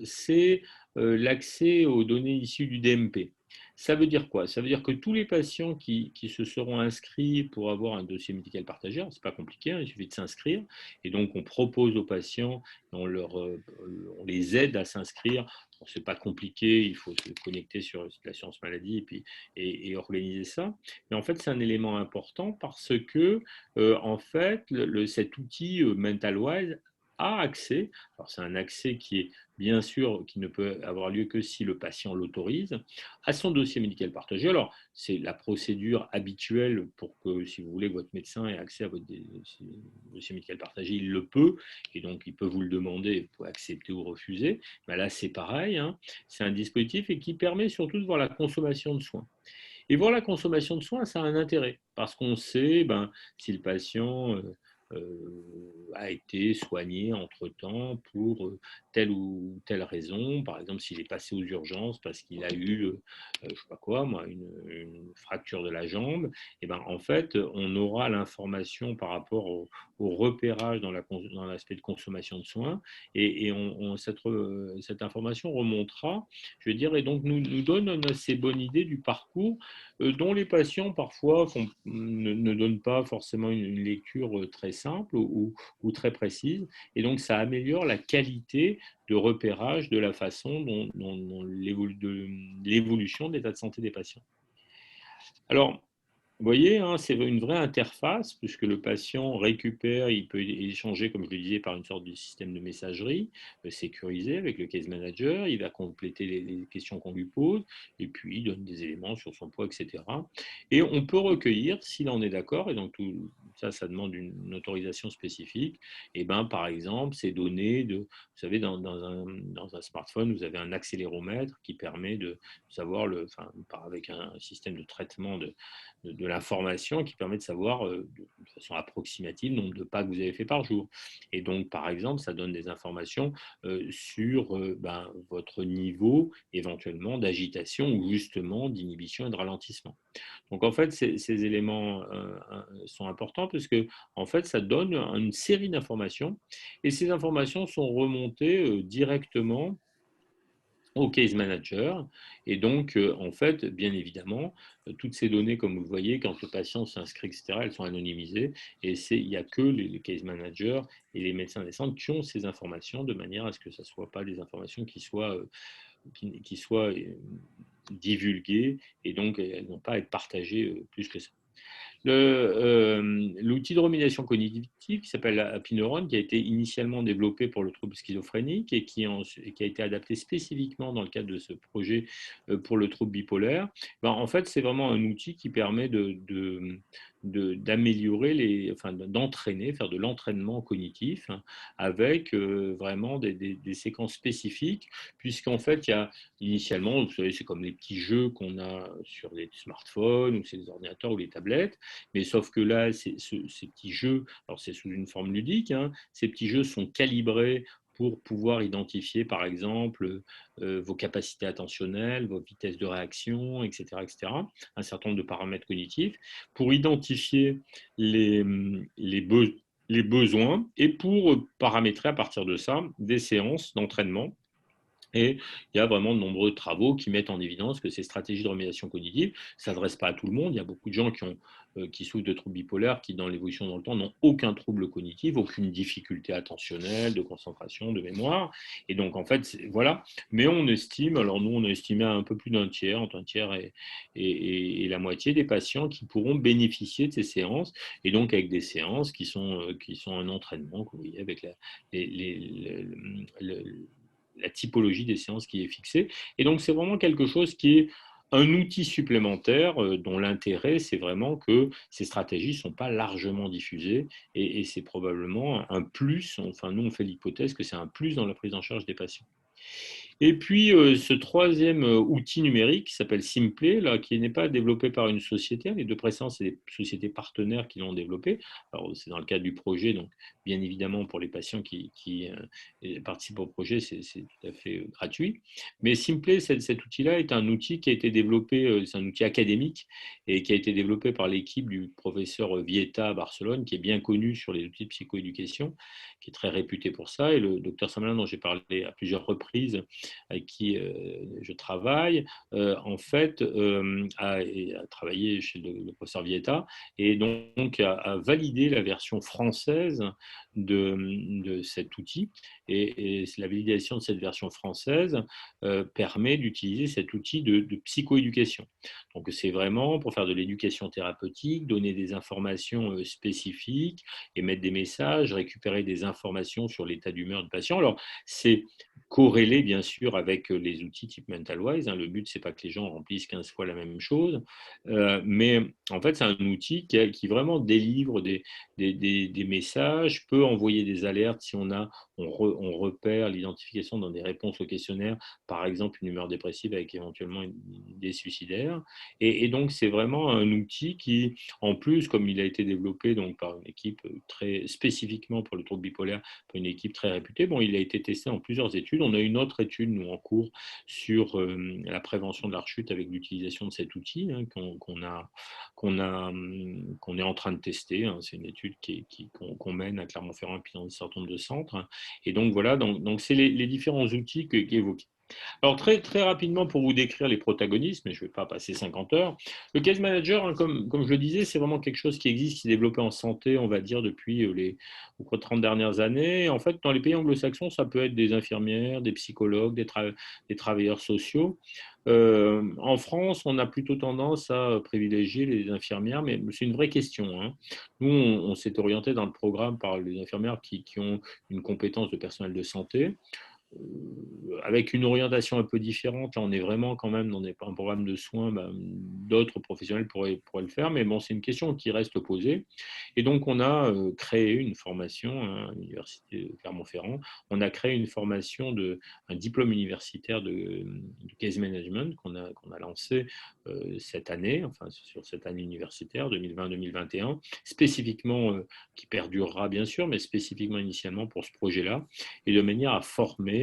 c'est l'accès aux données issues du DMP. Ça veut dire quoi? Ça veut dire que tous les patients qui se seront inscrits pour avoir un dossier médical partagé, ce n'est pas compliqué, hein, il suffit de s'inscrire, et donc on propose aux patients, on les aide à s'inscrire. Bon, ce n'est pas compliqué, il faut se connecter sur l'assurance maladie et organiser ça. Mais en fait, c'est un élément important parce que, en fait, cet outil MentalWise a accès, alors c'est un accès qui est bien sûr, qui ne peut avoir lieu que si le patient l'autorise, à son dossier médical partagé. Alors, c'est la procédure habituelle pour que, si vous voulez, votre médecin ait accès à votre dossier médical partagé, il le peut, et donc il peut vous le demander, vous pouvez accepter ou refuser. Mais là, c'est pareil, hein. C'est un dispositif et qui permet surtout de voir la consommation de soins. Et voir la consommation de soins, ça a un intérêt, parce qu'on sait si le patient a été soigné entre-temps pour telle ou telle raison. Par exemple, s'il est passé aux urgences parce qu'il a eu, je ne sais pas quoi, moi, une fracture de la jambe, et en fait, on aura l'information par rapport au repérage dans l'aspect de consommation de soins, et cette information remontera, je veux dire, et donc nous donne une assez bonne idée du parcours dont les patients parfois ne donnent pas forcément une lecture très simple ou très précise. Et donc, ça améliore la qualité de repérage de la façon dont l'évolution de l'état de santé des patients. Alors, vous voyez, hein, c'est une vraie interface, puisque le patient récupère, il peut échanger, comme je le disais, par une sorte de système de messagerie sécurisé avec le case manager, il va compléter les questions qu'on lui pose, et puis il donne des éléments sur son poids, etc. Et on peut recueillir, s'il en est d'accord, et donc tout ça, ça demande une autorisation spécifique, et par exemple, ces données vous savez, dans un smartphone, vous avez un accéléromètre qui permet de savoir, avec un système de traitement de l'information qui permet de savoir de façon approximative le nombre de pas que vous avez fait par jour. Et donc, par exemple, ça donne des informations sur votre niveau éventuellement d'agitation ou justement d'inhibition et de ralentissement. Donc, en fait, ces éléments sont importants parce que, en fait, ça donne une série d'informations et ces informations sont remontées directement au case manager. Et donc, en fait, bien évidemment, toutes ces données, comme vous le voyez, quand le patient s'inscrit, etc., elles sont anonymisées. Et il n'y a que les case managers et les médecins des centres qui ont ces informations de manière à ce que ce ne soient pas des informations qui soient divulguées et donc elles n'ont pas à être partagées plus que ça. L'outil de remédiation cognitive qui s'appelle Happy Neuron, qui a été initialement développé pour le trouble schizophrénique et qui a été adapté spécifiquement dans le cadre de ce projet pour le trouble bipolaire, en fait, c'est vraiment un outil qui permet d'améliorer, d'entraîner, faire de l'entraînement cognitif avec vraiment des séquences spécifiques, puisqu'en fait, il y a initialement, vous savez, c'est comme les petits jeux qu'on a sur les smartphones ou sur les ordinateurs ou les tablettes, mais sauf que là, ces petits jeux, alors c'est sous une forme ludique, hein, ces petits jeux sont calibrés pour pouvoir identifier, par exemple, vos capacités attentionnelles, vos vitesses de réaction, etc., un certain nombre de paramètres cognitifs, pour identifier les, les, be les besoins et pour paramétrer à partir de ça des séances d'entraînement Et il y a vraiment de nombreux travaux qui mettent en évidence que ces stratégies de remédiation cognitive ne s'adressent pas à tout le monde. Il y a beaucoup de gens qui souffrent de troubles bipolaires qui, dans l'évolution dans le temps, n'ont aucun trouble cognitif, aucune difficulté attentionnelle, de concentration, de mémoire. Et donc, en fait, voilà. Mais on estime, alors nous, on a estimé à un peu plus d'un tiers, entre un tiers et la moitié des patients qui pourront bénéficier de ces séances. Et donc, avec des séances qui sont un entraînement, que vous voyez, avec la typologie des séances qui est fixée. Et donc, c'est vraiment quelque chose qui est un outil supplémentaire dont l'intérêt, c'est vraiment que ces stratégies ne sont pas largement diffusées et c'est probablement un plus, enfin nous on fait l'hypothèse que c'est un plus dans la prise en charge des patients. Et puis, ce troisième outil numérique qui s'appelle Simplay, là, qui n'est pas développé par une société. Les deux précédents, c'est des sociétés partenaires qui l'ont développé. Alors, c'est dans le cadre du projet, donc bien évidemment, pour les patients qui participent au projet, c'est tout à fait gratuit. Mais Simplay, cet outil-là, est un outil qui a été développé, c'est un outil académique et qui a été développé par l'équipe du professeur Vieta à Barcelone, qui est bien connu sur les outils de psychoéducation, qui est très réputé pour ça. Et le docteur Samalin, dont j'ai parlé à plusieurs reprises, avec qui je travaille, en fait, a travaillé chez le professeur Vieta et donc a validé la version française de cet outil. Et la validation de cette version française permet d'utiliser cet outil de psychoéducation. Donc, c'est vraiment pour faire de l'éducation thérapeutique, donner des informations spécifiques, émettre des messages, récupérer des informations sur l'état d'humeur du patient. Alors, c'est corrélé bien sûr avec les outils type MentalWise. Le but, c'est pas que les gens remplissent 15 fois la même chose, mais en fait, c'est un outil qui vraiment délivre des messages, peut envoyer des alertes si on repère l'identification dans des réponses au questionnaire, par exemple une humeur dépressive avec éventuellement une idée suicidaire. Et donc, c'est vraiment un outil qui, en plus, comme il a été développé donc, par une équipe très spécifiquement pour le trouble bipolaire, par une équipe très réputée, bon, il a été testé en plusieurs études. On a une autre étude, nous, en cours, sur la prévention de la rechute avec l'utilisation de cet outil qu'on est en train de tester. C'est une étude qu'on mène à Clermont-Ferrand et puis dans un certain nombre de centres. Et donc, voilà, donc c'est les différents outils qu'évoqués. Alors, très rapidement, pour vous décrire les protagonistes, mais je ne vais pas passer 50 heures, le case manager, comme je le disais, c'est vraiment quelque chose qui existe, qui est développé en santé, on va dire, depuis les 30 dernières années. En fait, dans les pays anglo-saxons, ça peut être des infirmières, des psychologues, des travailleurs sociaux. En France, on a plutôt tendance à privilégier les infirmières, mais c'est une vraie question, hein. Nous, on s'est orienté dans le programme par les infirmières qui ont une compétence de personnel de santé. Avec une orientation un peu différente, là on est vraiment quand même dans un programme de soins, d'autres professionnels pourraient le faire, mais bon, c'est une question qui reste posée. Et donc on a créé une formation à l'université de Clermont-Ferrand, on a créé une formation, un diplôme universitaire de case management qu'on a lancé cette année, enfin sur cette année universitaire 2020-2021, spécifiquement, qui perdurera bien sûr, mais spécifiquement initialement pour ce projet-là, et de manière à former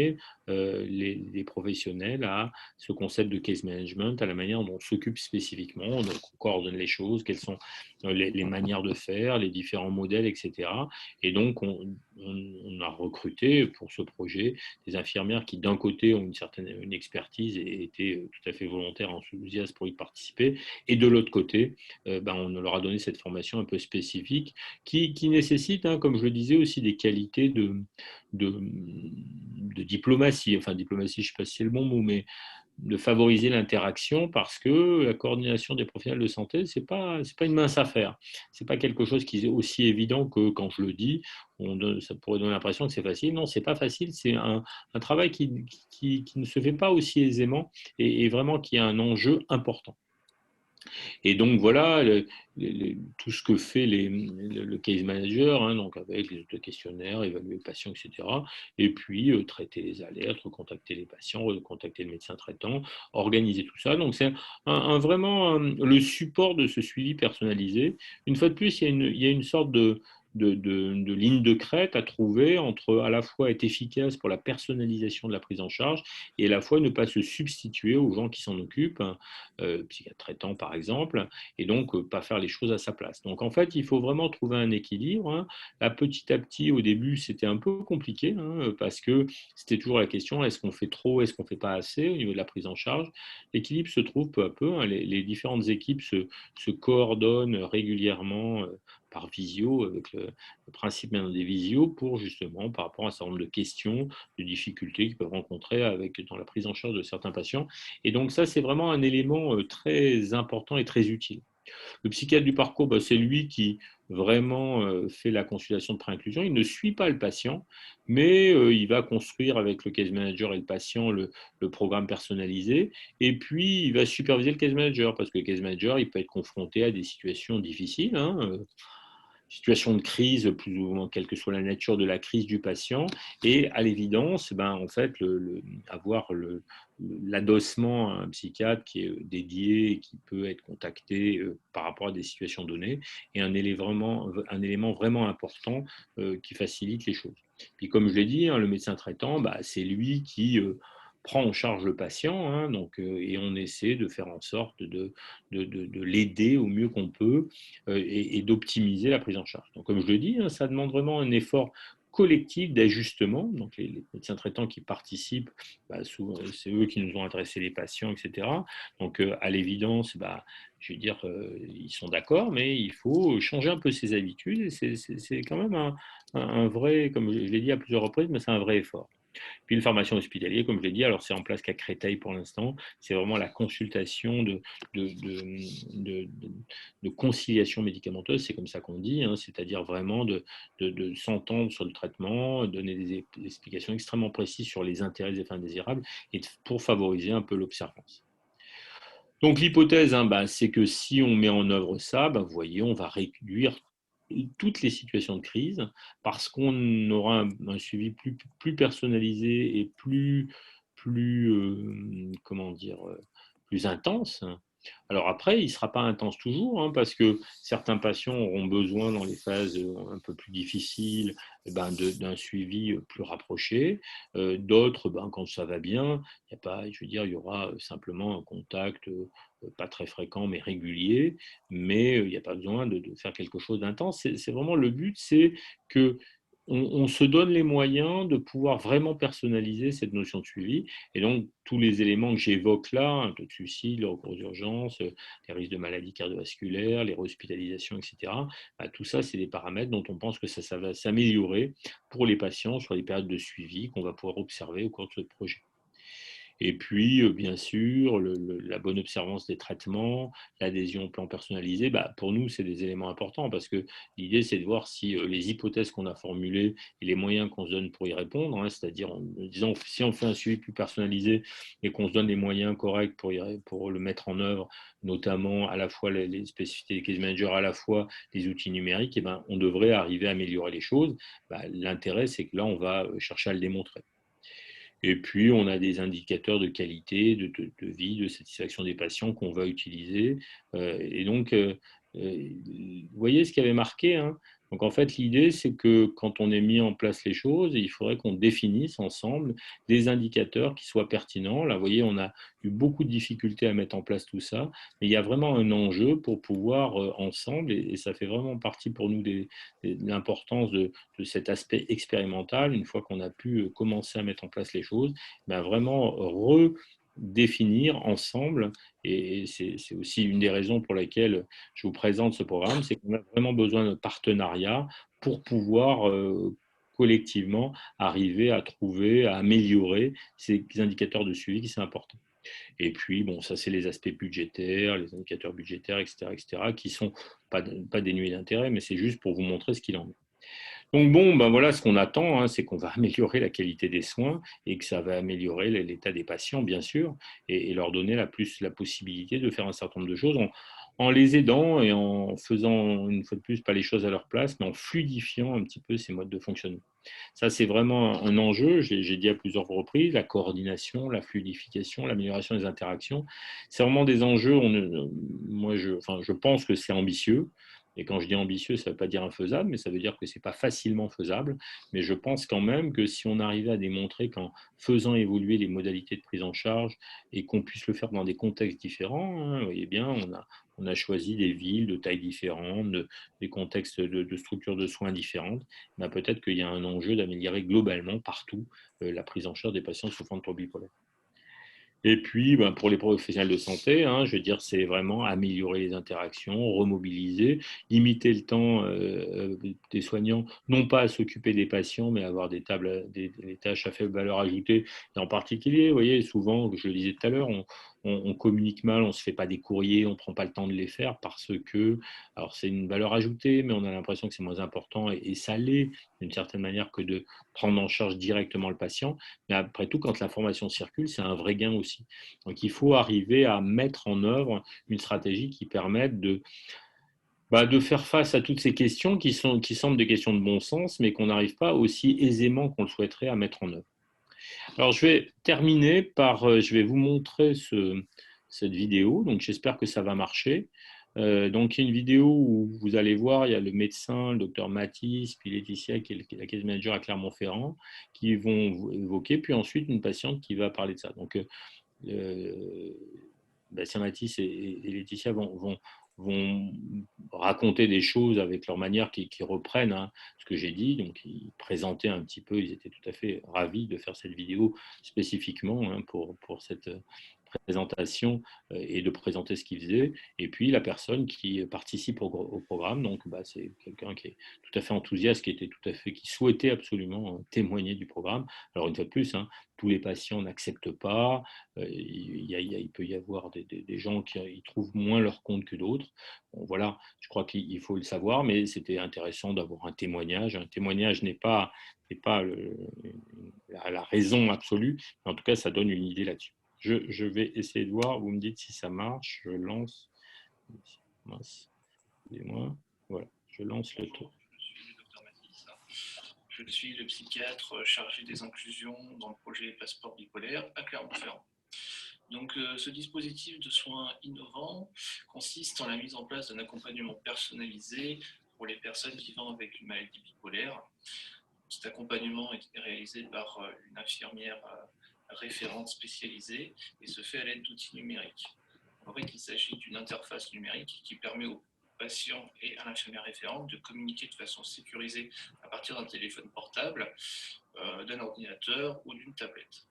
les professionnels à ce concept de case management, à la manière dont on s'occupe spécifiquement, donc on coordonne les choses, quelles sont les manières de faire, les différents modèles, etc. Et donc, on a recruté pour ce projet des infirmières qui, d'un côté, ont une expertise et étaient tout à fait volontaires, enthousiastes pour y participer, et de l'autre côté, on leur a donné cette formation un peu spécifique qui nécessite, comme je le disais, aussi des qualités de diplomatie, enfin diplomatie, je ne sais pas si c'est le bon mot, mais de favoriser l'interaction parce que la coordination des professionnels de santé, c'est pas une mince affaire. C'est pas quelque chose qui est aussi évident que quand je le dis, ça pourrait donner l'impression que c'est facile. Non, c'est pas facile. C'est un travail qui ne se fait pas aussi aisément et vraiment qui a un enjeu important. Et donc voilà tout ce que fait le case manager, donc avec les questionnaires, évaluer le patient, etc. Et puis traiter les alertes, recontacter les patients, recontacter le médecin traitant, organiser tout ça. Donc c'est vraiment le support de ce suivi personnalisé. Une fois de plus, il y a une sorte de ligne de crête à trouver entre à la fois être efficace pour la personnalisation de la prise en charge et à la fois ne pas se substituer aux gens qui s'en occupent, hein, psychiatre traitant par exemple, et donc pas faire les choses à sa place. Donc en fait, il faut vraiment trouver un équilibre, hein. Là, petit à petit, au début, c'était un peu compliqué, hein, parce que c'était toujours la question, est-ce qu'on fait trop, est-ce qu'on ne fait pas assez au niveau de la prise en charge? L'équilibre se trouve peu à peu, hein. Les différentes équipes se coordonnent régulièrement par visio, avec le principe même des visios, pour justement, par rapport à un certain nombre de questions, de difficultés qu'ils peuvent rencontrer dans la prise en charge de certains patients. Et donc ça, c'est vraiment un élément très important et très utile. Le psychiatre du parcours, bah, c'est lui qui vraiment fait la consultation de pré-inclusion. Il ne suit pas le patient, mais il va construire avec le case manager et le patient le programme personnalisé. Et puis, il va superviser le case manager, parce que le case manager, il peut être confronté à des situations difficiles, hein, situation de crise, plus ou moins, quelle que soit la nature de la crise du patient. Et à l'évidence, ben, en fait, avoir l'adossement à un psychiatre qui est dédié et qui peut être contacté par rapport à des situations données est un élément vraiment important qui facilite les choses. Puis comme je l'ai dit, hein, le médecin traitant, bah, c'est lui qui prend en charge le patient, hein, donc, et on essaie de faire en sorte de l'aider au mieux qu'on peut et d'optimiser la prise en charge. Donc, comme je le dis, hein, ça demande vraiment un effort collectif d'ajustement. Donc, les médecins traitants qui participent, bah, souvent, c'est eux qui nous ont adressé les patients, etc. Donc, à l'évidence, bah, je veux dire, ils sont d'accord, mais il faut changer un peu ses habitudes. Et c'est quand même un vrai, comme je l'ai dit à plusieurs reprises, mais c'est un vrai effort. Puis le pharmacien hospitalier, comme je l'ai dit, alors c'est en place qu'à Créteil pour l'instant, c'est vraiment la consultation de, de, de, de conciliation médicamenteuse, c'est comme ça qu'on dit, hein, c'est-à-dire vraiment de s'entendre sur le traitement, donner des explications extrêmement précises sur les intérêts et les effets indésirables, et pour favoriser un peu l'observance. Donc l'hypothèse, hein, bah, c'est que si on met en œuvre ça, bah, vous voyez, on va réduire toutes les situations de crise parce qu'on aura un suivi plus personnalisé et comment dire, plus intense. Alors après, il ne sera pas intense toujours, hein, parce que certains patients auront besoin dans les phases un peu plus difficiles d'un suivi plus rapproché. D'autres, quand ça va bien, il y a pas, je veux dire, il y aura simplement un contact pas très fréquent mais régulier, mais il n'y a pas besoin de faire quelque chose d'intense. C'est vraiment le but, c'est que on se donne les moyens de pouvoir vraiment personnaliser cette notion de suivi. Et donc, tous les éléments que j'évoque là, un taux de suicide, le recours aux urgences, les risques de maladies cardiovasculaires, les réhospitalisations, etc., bah, tout ça, c'est des paramètres dont on pense que ça va s'améliorer pour les patients sur les périodes de suivi qu'on va pouvoir observer au cours de ce projet. Et puis, bien sûr, la bonne observance des traitements, l'adhésion au plan personnalisé, bah, pour nous, c'est des éléments importants parce que l'idée, c'est de voir si les hypothèses qu'on a formulées et les moyens qu'on se donne pour y répondre, hein, c'est-à-dire en disant si on fait un suivi plus personnalisé et qu'on se donne les moyens corrects pour le mettre en œuvre, notamment à la fois les spécificités des case managers, à la fois les outils numériques, et ben, on devrait arriver à améliorer les choses. Bah, l'intérêt, c'est que là, on va chercher à le démontrer. Et puis, on a des indicateurs de qualité, de vie, de satisfaction des patients qu'on va utiliser. Et donc, vous voyez ce qui avait marqué, hein. Donc, en fait, l'idée, c'est que quand on ait mis en place les choses, il faudrait qu'on définisse ensemble des indicateurs qui soient pertinents. Là, vous voyez, on a eu beaucoup de difficultés à mettre en place tout ça, mais il y a vraiment un enjeu pour pouvoir, ensemble, et ça fait vraiment partie pour nous de l'importance de cet aspect expérimental, une fois qu'on a pu commencer à mettre en place les choses, ben vraiment redéfinir ensemble, et c'est aussi une des raisons pour lesquelles je vous présente ce programme, c'est qu'on a vraiment besoin de partenariat pour pouvoir collectivement arriver à trouver, à améliorer ces indicateurs de suivi qui sont importants. Et puis, bon, ça, c'est les aspects budgétaires, les indicateurs budgétaires, etc., qui ne sont pas dénués d'intérêt, mais c'est juste pour vous montrer ce qu'il en est. Donc bon, ben voilà, ce qu'on attend, hein, c'est qu'on va améliorer la qualité des soins et que ça va améliorer l'état des patients, bien sûr, et leur donner la possibilité de faire un certain nombre de choses en les aidant et en faisant, une fois de plus, pas les choses à leur place, mais en fluidifiant un petit peu ces modes de fonctionnement. Ça, c'est vraiment un enjeu, j'ai dit à plusieurs reprises, la coordination, la fluidification, l'amélioration des interactions. C'est vraiment des enjeux, moi, je pense que c'est ambitieux, Et quand je dis ambitieux, ça ne veut pas dire infaisable, mais ça veut dire que ce n'est pas facilement faisable. Mais je pense quand même que si on arrivait à démontrer qu'en faisant évoluer les modalités de prise en charge et qu'on puisse le faire dans des contextes différents, hein, vous voyez bien, on a choisi des villes de tailles différentes, des contextes de structures de soins différentes, ben peut-être qu'il y a un enjeu d'améliorer globalement partout la prise en charge des patients souffrant de troubles bipolaires. Et puis, ben, pour les professionnels de santé, hein, je veux dire, c'est vraiment améliorer les interactions, remobiliser, limiter le temps des soignants, non pas à s'occuper des patients, mais à avoir des tâches à faible valeur ajoutée. Et en particulier, vous voyez, souvent, je le disais tout à l'heure, on communique mal, on ne se fait pas des courriers, on ne prend pas le temps de les faire parce que, alors c'est une valeur ajoutée, mais on a l'impression que c'est moins important et ça l'est d'une certaine manière que de prendre en charge directement le patient. Mais après tout, quand l'information circule, c'est un vrai gain aussi. Donc il faut arriver à mettre en œuvre une stratégie qui permette de faire face à toutes ces questions qui semblent des questions de bon sens, mais qu'on n'arrive pas aussi aisément qu'on le souhaiterait à mettre en œuvre. Alors je vais terminer je vais vous montrer cette vidéo, donc j'espère que ça va marcher. Donc il y a une vidéo où vous allez voir, il y a le médecin, le docteur Mathis, puis Laetitia, qui est la case manager à Clermont-Ferrand, qui vont vous évoquer, puis ensuite une patiente qui va parler de ça. Donc Bastien Mathis et Laetitia vont raconter des choses avec leur manière qui reprennent hein, ce que j'ai dit. Donc, ils présentaient un petit peu, ils étaient tout à fait ravis de faire cette vidéo spécifiquement hein, pour cette présentation et de présenter ce qu'ils faisaient. Et puis, la personne qui participe au programme, donc c'est quelqu'un qui est tout à fait enthousiaste, qui souhaitait absolument témoigner du programme. Alors, une fois de plus, hein, tous les patients n'acceptent pas. Il peut y avoir des gens qui y trouvent moins leur compte que d'autres. Bon, voilà, je crois qu'il faut le savoir, mais c'était intéressant d'avoir un témoignage. Un témoignage n'est pas la raison absolue, mais en tout cas, ça donne une idée là-dessus. Je vais essayer de voir, vous me dites si ça marche. Je lance. Mince, excusez-moi. Voilà, je lance le tour. Je suis le psychiatre chargé des inclusions dans le projet Passeport bipolaire à Clermont-Ferrand. Donc, ce dispositif de soins innovant consiste en la mise en place d'un accompagnement personnalisé pour les personnes vivant avec une maladie bipolaire. Cet accompagnement est réalisé par une infirmière référente spécialisée et se fait à l'aide d'outils numériques. En fait, il s'agit d'une interface numérique qui permet aux patients et à l'infirmière référente de communiquer de façon sécurisée à partir d'un téléphone portable, d'un ordinateur ou d'une tablette.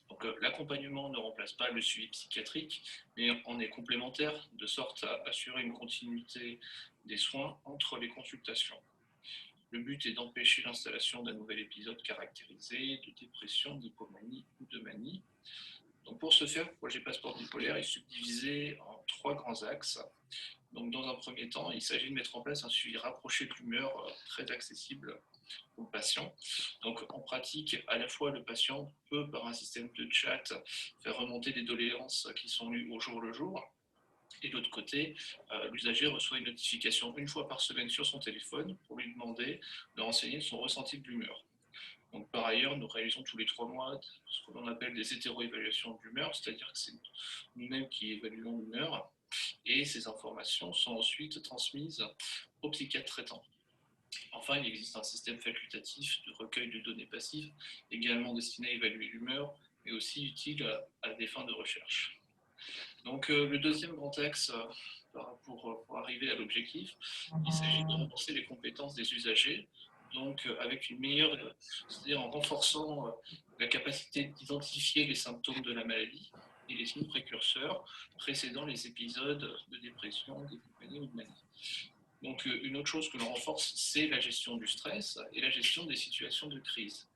Donc, l'accompagnement ne remplace pas le suivi psychiatrique, mais en est complémentaire, de sorte à assurer une continuité des soins entre les consultations. Le but est d'empêcher l'installation d'un nouvel épisode caractérisé de dépression, d'hypomanie ou de manie. Donc pour ce faire, le projet Passeport bipolaire est subdivisé en 3 grands axes. Donc dans un premier temps, il s'agit de mettre en place un suivi rapproché de l'humeur très accessible au patient. Donc en pratique, à la fois le patient peut, par un système de chat, faire remonter des doléances qui sont lues au jour le jour. Et de l'autre côté, l'usager reçoit une notification une fois par semaine sur son téléphone pour lui demander de renseigner son ressenti de l'humeur. Donc, par ailleurs, nous réalisons tous les 3 mois ce que l'on appelle des hétéro-évaluations de l'humeur, c'est-à-dire que c'est nous-mêmes qui évaluons l'humeur, et ces informations sont ensuite transmises au psychiatre traitant. Enfin, il existe un système facultatif de recueil de données passives, également destiné à évaluer l'humeur, mais aussi utile à des fins de recherche. Donc, le deuxième grand axe pour arriver à l'objectif, il s'agit de renforcer les compétences des usagers, donc avec une meilleure, c'est-à-dire en renforçant la capacité d'identifier les symptômes de la maladie et les signes précurseurs précédant les épisodes de dépression, d'hypomanie ou de manie. Donc, une autre chose que l'on renforce, c'est la gestion du stress et la gestion des situations de crise.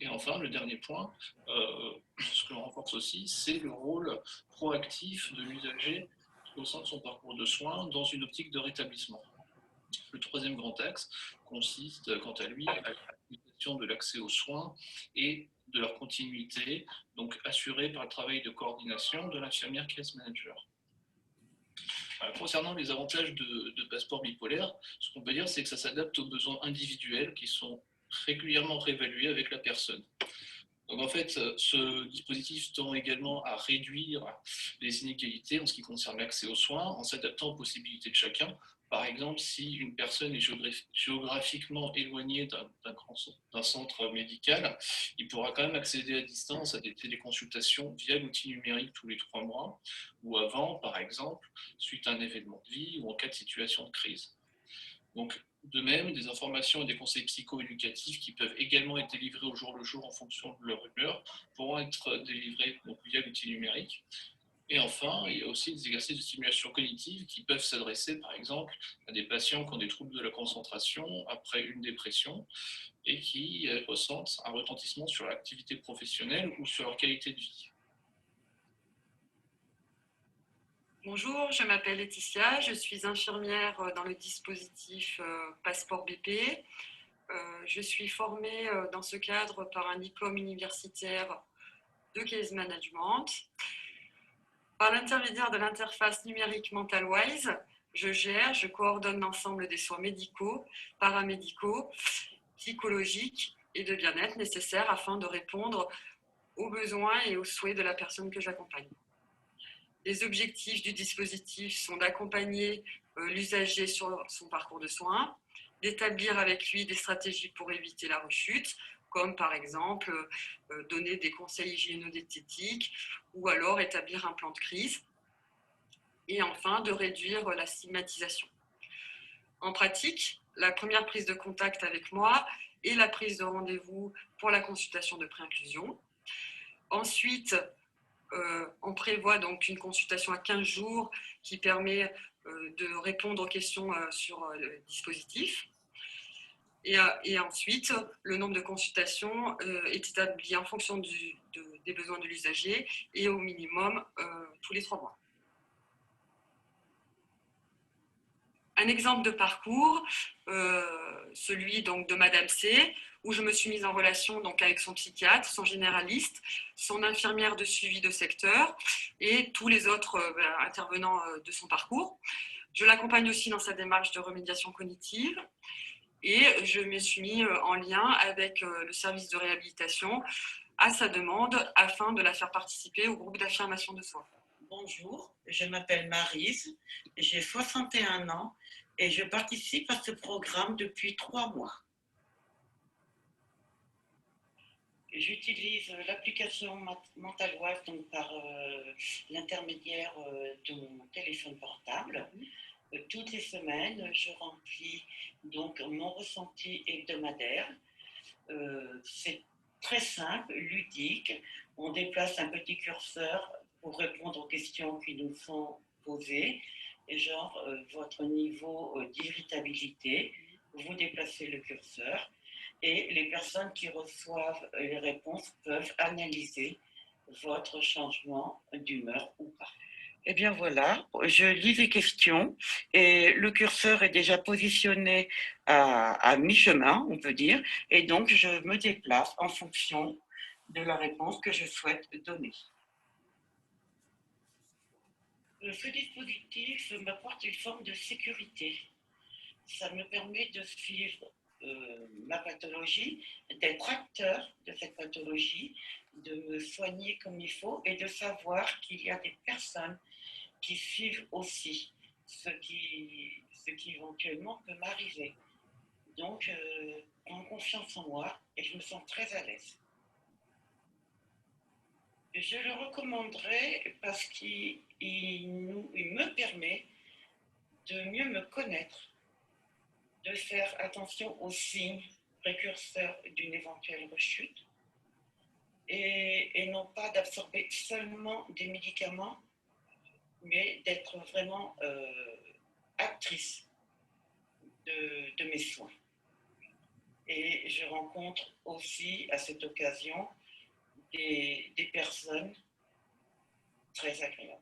Et enfin, le dernier point, ce que l'on renforce aussi, c'est le rôle proactif de l'usager au sein de son parcours de soins dans une optique de rétablissement. Le troisième grand axe consiste, quant à lui, à l'optimisation de l'accès aux soins et de leur continuité, donc assurée par le travail de coordination de l'infirmière case manager. Concernant les avantages de passeport bipolaire, ce qu'on peut dire, c'est que ça s'adapte aux besoins individuels qui sont régulièrement réévalués avec la personne. Donc en fait, ce dispositif tend également à réduire les inégalités en ce qui concerne l'accès aux soins, en s'adaptant aux possibilités de chacun, Par exemple, si une personne est géographiquement éloignée d'un centre médical, il pourra quand même accéder à distance à des téléconsultations via l'outil numérique tous les 3 mois, ou avant, par exemple, suite à un événement de vie ou en cas de situation de crise. Donc, de même, des informations et des conseils psycho-éducatifs qui peuvent également être délivrés au jour le jour en fonction de leur humeur pourront être délivrés donc, via l'outil numérique. Et enfin, il y a aussi des exercices de stimulation cognitive qui peuvent s'adresser, par exemple, à des patients qui ont des troubles de la concentration après une dépression et qui ressentent un retentissement sur l'activité professionnelle ou sur leur qualité de vie. Bonjour, je m'appelle Laetitia, je suis infirmière dans le dispositif Passeport BP. Je suis formée dans ce cadre par un diplôme universitaire de case management. Par l'intermédiaire de l'interface numérique MentalWise, je coordonne l'ensemble des soins médicaux, paramédicaux, psychologiques et de bien-être nécessaires afin de répondre aux besoins et aux souhaits de la personne que j'accompagne. Les objectifs du dispositif sont d'accompagner l'usager sur son parcours de soins, d'établir avec lui des stratégies pour éviter la rechute, comme par exemple donner des conseils hygiéno-diététiques ou alors établir un plan de crise, et enfin de réduire la stigmatisation. En pratique, la première prise de contact avec moi est la prise de rendez-vous pour la consultation de préinclusion. Ensuite, on prévoit donc une consultation à 15 jours qui permet de répondre aux questions sur le dispositif. Et ensuite, le nombre de consultations est établi en fonction des besoins de l'usager et au minimum tous les 3 mois. Un exemple de parcours, celui donc de Madame C, où je me suis mise en relation donc avec son psychiatre, son généraliste, son infirmière de suivi de secteur et tous les autres intervenants de son parcours. Je l'accompagne aussi dans sa démarche de remédiation cognitive et je me suis mis en lien avec le service de réhabilitation à sa demande afin de la faire participer au groupe d'affirmation de soi. Bonjour, je m'appelle Maryse, j'ai 61 ans et je participe à ce programme depuis 3 mois. J'utilise l'application MentalWise donc par l'intermédiaire de mon téléphone portable. Toutes les semaines, je remplis donc mon ressenti hebdomadaire. C'est très simple, ludique. On déplace un petit curseur pour répondre aux questions qui nous sont posées, genre votre niveau d'irritabilité, vous déplacez le curseur et les personnes qui reçoivent les réponses peuvent analyser votre changement d'humeur ou pas. Eh bien voilà, je lis les questions et le curseur est déjà positionné à mi-chemin, on peut dire, et donc je me déplace en fonction de la réponse que je souhaite donner. Ce dispositif m'apporte une forme de sécurité. Ça me permet de suivre ma pathologie, d'être acteur de cette pathologie, de me soigner comme il faut et de savoir qu'il y a des personnes qui suivent aussi ce qui éventuellement peut m'arriver. Donc, en confiance en moi et je me sens très à l'aise. Je le recommanderais parce qu'il me permet de mieux me connaître, de faire attention aux signes précurseurs d'une éventuelle rechute et non pas d'absorber seulement des médicaments, mais d'être vraiment actrice de mes soins. Et je rencontre aussi à cette occasion des personnes très agréables.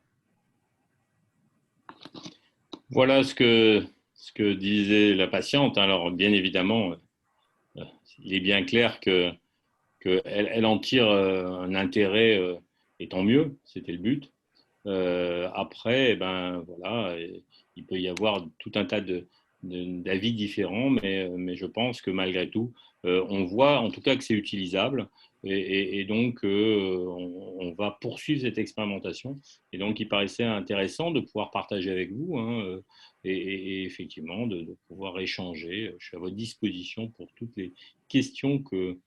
Voilà ce que disait la patiente. Alors, bien évidemment, il est bien clair qu'elle en tire un intérêt, et tant mieux, c'était le but. Après, ben, voilà, il peut y avoir tout un tas d'avis différents, mais je pense que malgré tout, on voit en tout cas que c'est utilisable. Et donc, on va poursuivre cette expérimentation. Et donc, il paraissait intéressant de pouvoir partager avec vous, hein, et effectivement de pouvoir échanger. Je suis à votre disposition pour toutes les questions que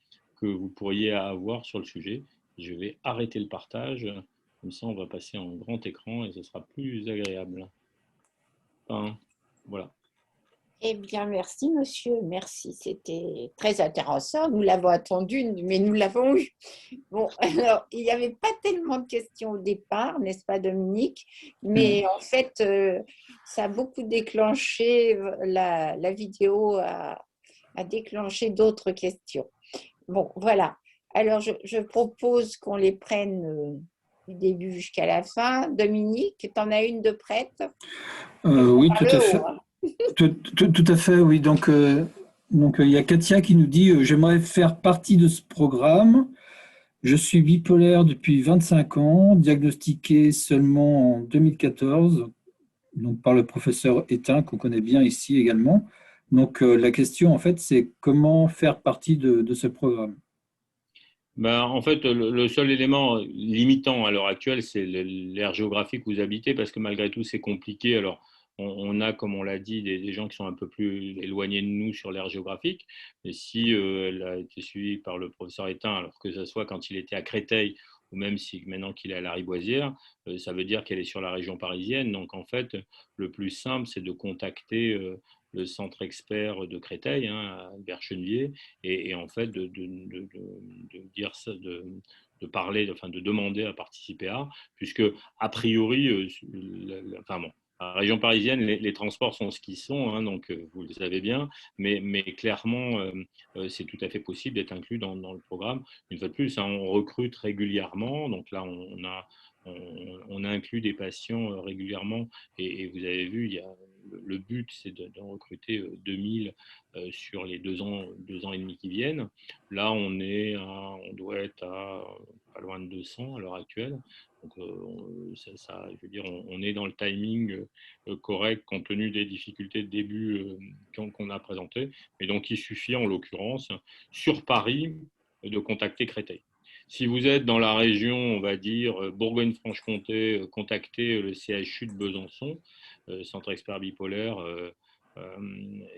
vous pourriez avoir sur le sujet. Je vais arrêter le partage. Comme ça, on va passer en grand écran et ce sera plus agréable. Enfin, voilà. Eh bien, merci, monsieur. Merci. C'était très intéressant. Nous l'avons attendu, mais nous l'avons eu. Bon, alors, il n'y avait pas tellement de questions au départ, n'est-ce pas, Dominique? Mais en fait, ça a beaucoup déclenché, la vidéo a déclenché d'autres questions. Bon, voilà. Alors, je propose qu'on les prenne du début jusqu'à la fin. Dominique, tu en as une de prête? Oui, tout à fait. Tout à fait, oui. Donc, il y a Katia qui nous dit j'aimerais faire partie de ce programme. Je suis bipolaire depuis 25 ans, diagnostiqué seulement en 2014, donc par le professeur Étain, qu'on connaît bien ici également. Donc, la question, en fait, c'est comment faire partie de ce programme. Ben, en fait, le seul élément limitant à l'heure actuelle, c'est l'aire géographique où vous habitez, parce que malgré tout, c'est compliqué. Alors, on a, comme on l'a dit, des gens qui sont un peu plus éloignés de nous sur l'aire géographique. Mais si elle a été suivie par le professeur Étain, alors que ce soit quand il était à Créteil, ou même si maintenant qu'il est à la Riboisière, ça veut dire qu'elle est sur la région parisienne. Donc, en fait, le plus simple, c'est de contacter le centre expert de Créteil, hein, à Chenevier, et en fait de dire ça, de parler, enfin de demander à participer à, puisque a priori, enfin bon, la région parisienne, les transports sont ce qu'ils sont, hein, donc vous le savez bien, mais clairement, c'est tout à fait possible d'être inclus dans le programme. Une fois de plus, hein, on recrute régulièrement, donc là, on inclut des patients régulièrement, et vous avez vu, le but, c'est d'en recruter 2000 sur les 2 ans et demi qui viennent. Là, on doit être à pas loin de 200 à l'heure actuelle. Donc, je veux dire, on est dans le timing correct compte tenu des difficultés de début qu'on a présentées. Et donc, il suffit en l'occurrence, sur Paris, de contacter Créteil. Si vous êtes dans la région, on va dire, Bourgogne-Franche-Comté, contactez le CHU de Besançon, Centre expert bipolaire,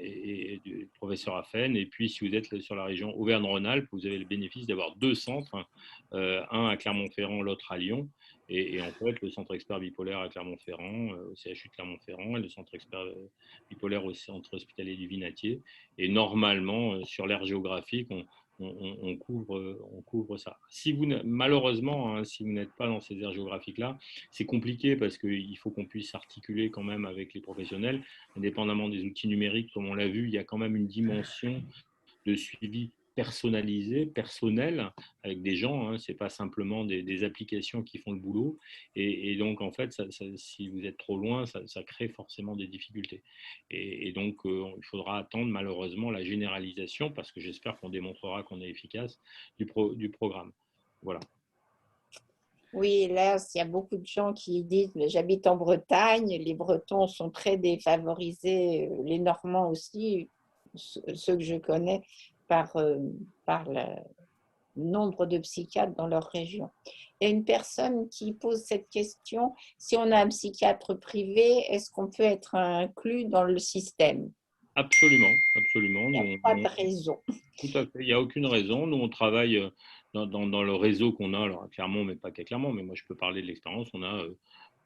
et du professeur Affen. Et puis, si vous êtes sur la région Auvergne-Rhône-Alpes, vous avez le bénéfice d'avoir 2 centres, un à Clermont-Ferrand, l'autre à Lyon. Et en fait, le centre expert bipolaire à Clermont-Ferrand, au CHU de Clermont-Ferrand, et le centre expert bipolaire au centre hospitalier du Vinatier. Et normalement, sur l'aire géographique, on couvre ça. Si vous, malheureusement, hein, si vous n'êtes pas dans ces aires géographiques-là, c'est compliqué parce qu'il faut qu'on puisse articuler quand même avec les professionnels, indépendamment des outils numériques, comme on l'a vu, il y a quand même une dimension de suivi personnalisé, personnel, avec des gens, hein, ce n'est pas simplement des applications qui font le boulot, et donc en fait, si vous êtes trop loin, ça crée forcément des difficultés. Et donc, il faudra attendre malheureusement la généralisation, parce que j'espère qu'on démontrera qu'on est efficace, du programme. Voilà. Oui, là, il y a beaucoup de gens qui disent « j'habite en Bretagne, les Bretons sont très défavorisés, les Normands aussi, ceux que je connais, par le nombre de psychiatres dans leur région. » Il y a une personne qui pose cette question, si on a un psychiatre privé, est-ce qu'on peut être inclus dans le système? Absolument, absolument. Il n'y a pas de raison. Tout à fait, il n'y a aucune raison. Nous, on travaille dans le réseau qu'on a, alors à Clermont, mais pas qu'à Clermont, mais moi je peux parler de l'expérience. On a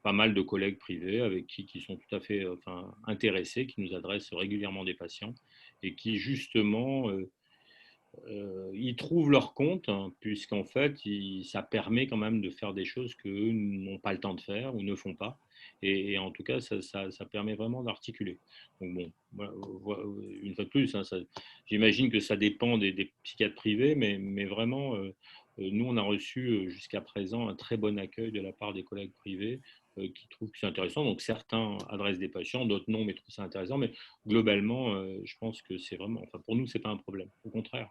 pas mal de collègues privés avec qui sont tout à fait intéressés, qui nous adressent régulièrement des patients et qui justement ils trouvent leur compte, hein, puisqu'en fait, ça permet quand même de faire des choses qu'eux n'ont pas le temps de faire ou ne font pas. Et en tout cas, ça permet vraiment d'articuler. Donc bon, une fois de plus, hein, j'imagine que ça dépend des psychiatres privés, mais vraiment, nous, on a reçu jusqu'à présent un très bon accueil de la part des collègues privés qui trouvent que c'est intéressant. Donc certains adressent des patients, d'autres non, mais trouvent ça intéressant. Mais globalement, je pense que c'est vraiment, enfin pour nous, c'est pas un problème. Au contraire.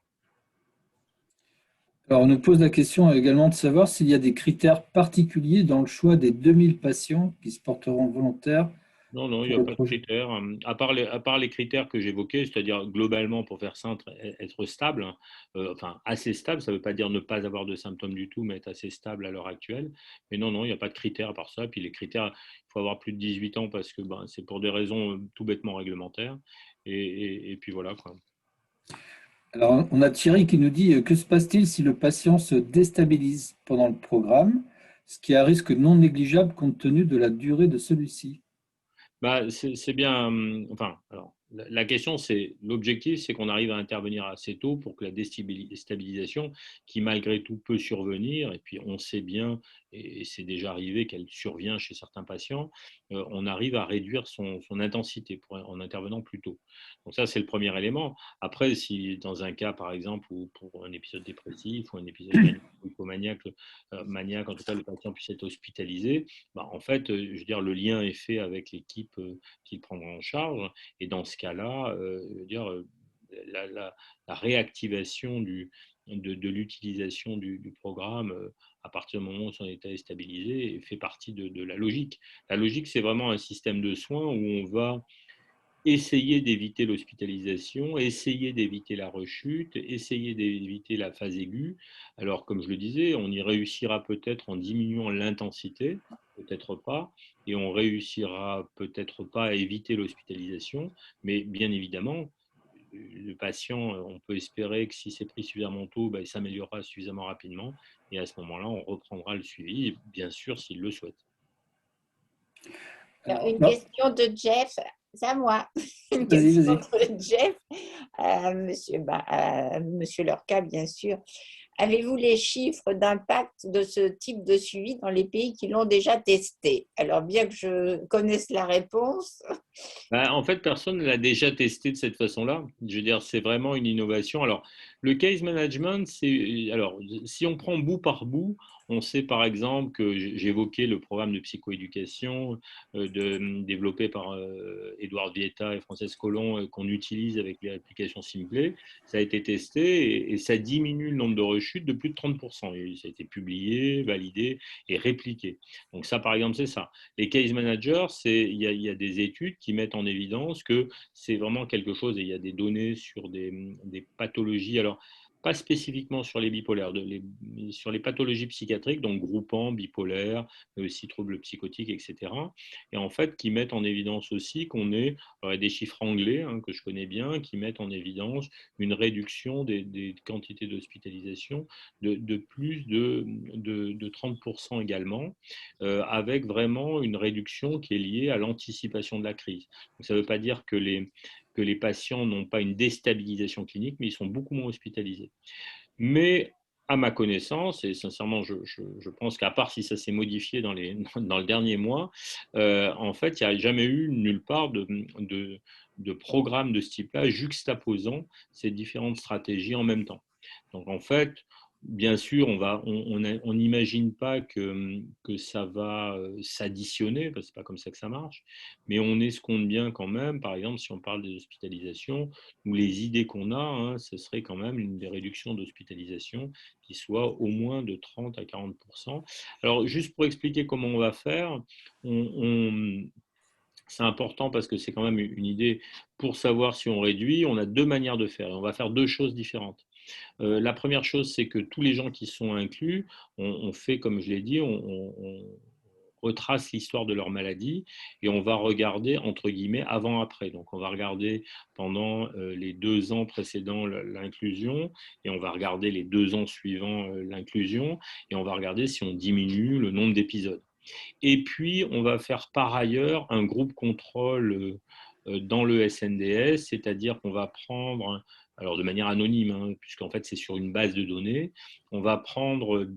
Alors, on nous pose la question également de savoir s'il y a des critères particuliers dans le choix des 2000 patients qui se porteront volontaires Non, non, il n'y pour a le pas de projet? critères. À part les critères que j'évoquais, c'est-à-dire globalement, pour faire simple, être stable, enfin assez stable, ça ne veut pas dire ne pas avoir de symptômes du tout, mais être assez stable à l'heure actuelle. Mais non, non, il n'y a pas de critères à part ça. Puis les critères, il faut avoir plus de 18 ans parce que ben, c'est pour des raisons tout bêtement réglementaires. Et puis voilà, quoi. Alors, on a Thierry qui nous dit que se passe-t-il si le patient se déstabilise pendant le programme, ce qui est un risque non négligeable compte tenu de la durée de celui-ci? Bah, c'est bien. Enfin, alors, la question, c'est l'objectif, c'est qu'on arrive à intervenir assez tôt pour que la déstabilisation, qui malgré tout peut survenir, et puis on sait bien, et c'est déjà arrivé qu'elle survient chez certains patients, on arrive à réduire son intensité en intervenant plus tôt. Donc ça, c'est le premier élément. Après, si dans un cas, par exemple, ou pour un épisode dépressif ou un épisode maniaque, ou hypomaniaque, maniaque, en tout cas, le patient puisse être hospitalisé, bah, en fait, je veux dire, le lien est fait avec l'équipe qui le prendra en charge. Et dans ce cas-là, je veux dire, la réactivation de l'utilisation du programme à partir du moment où son état est stabilisé fait partie de la logique. La logique, c'est vraiment un système de soins où on va essayer d'éviter l'hospitalisation, essayer d'éviter la rechute, essayer d'éviter la phase aiguë. Alors, comme je le disais, on y réussira peut-être en diminuant l'intensité, peut-être pas, et on réussira peut-être pas à éviter l'hospitalisation, mais bien évidemment, le patient, on peut espérer que si c'est pris suffisamment tôt, ben, il s'améliorera suffisamment rapidement, et à ce moment-là, on reprendra le suivi, bien sûr, s'il le souhaite. Alors, Alors, une non, question de Jeff, c'est à moi. Une vas-y, question vas-y. de Jeff Monsieur Lorca, bien sûr. Avez-vous les chiffres d'impact de ce type de suivi dans les pays qui l'ont déjà testé? Alors, bien que je connaisse la réponse, Bah, en fait, personne ne l'a déjà testé de cette façon-là. Je veux dire, c'est vraiment une innovation. Alors, le case management, alors, si on prend bout par bout, on sait par exemple que j'évoquais le programme de psychoéducation développé par Edouard Vieta et Frances Collomb qu'on utilise avec l'application Simplet. Ça a été testé et ça diminue le nombre de rechutes de plus de 30%. Et ça a été publié, validé et répliqué. Donc ça, par exemple, c'est ça. Les case managers, il y a des études qui mettent en évidence que c'est vraiment quelque chose, et il y a des données sur des pathologies, alors pas spécifiquement sur les bipolaires, sur les pathologies psychiatriques, donc groupant, bipolaire, mais aussi troubles psychotiques, etc. Et en fait, qui mettent en évidence aussi alors il y a des chiffres anglais que je connais bien, qui mettent en évidence une réduction des quantités d'hospitalisation de plus de 30% également, avec vraiment une réduction qui est liée à l'anticipation de la crise. Donc, ça ne veut pas dire que les patients n'ont pas une déstabilisation clinique, mais ils sont beaucoup moins hospitalisés. Mais à ma connaissance, et sincèrement, je pense qu'à part si ça s'est modifié dans le dernier mois, en fait, il n'y a jamais eu nulle part de programme de ce type-là juxtaposant ces différentes stratégies en même temps. Donc en fait, bien sûr, on n'imagine pas que ça va s'additionner, parce que ce n'est pas comme ça que ça marche, mais on escompte bien quand même, par exemple, si on parle des hospitalisations, ou les idées qu'on a, ce serait quand même une des réductions d'hospitalisation qui soit au moins de 30 à 40%. Alors, juste pour expliquer comment on va faire, c'est important parce que c'est quand même une idée pour savoir si on réduit. On a deux manières de faire et on va faire deux choses différentes. La première chose, c'est que tous les gens qui sont inclus, on fait, comme je l'ai dit, on retrace l'histoire de leur maladie et on va regarder, entre guillemets, avant-après. Donc, on va regarder pendant les 2 ans précédant l'inclusion et on va regarder les 2 ans suivant l'inclusion et on va regarder si on diminue le nombre d'épisodes. Et puis, on va faire par ailleurs un groupe contrôle dans le SNDS, c'est-à-dire qu'on va prendre, alors de manière anonyme, puisqu'en fait c'est sur une base de données, on va prendre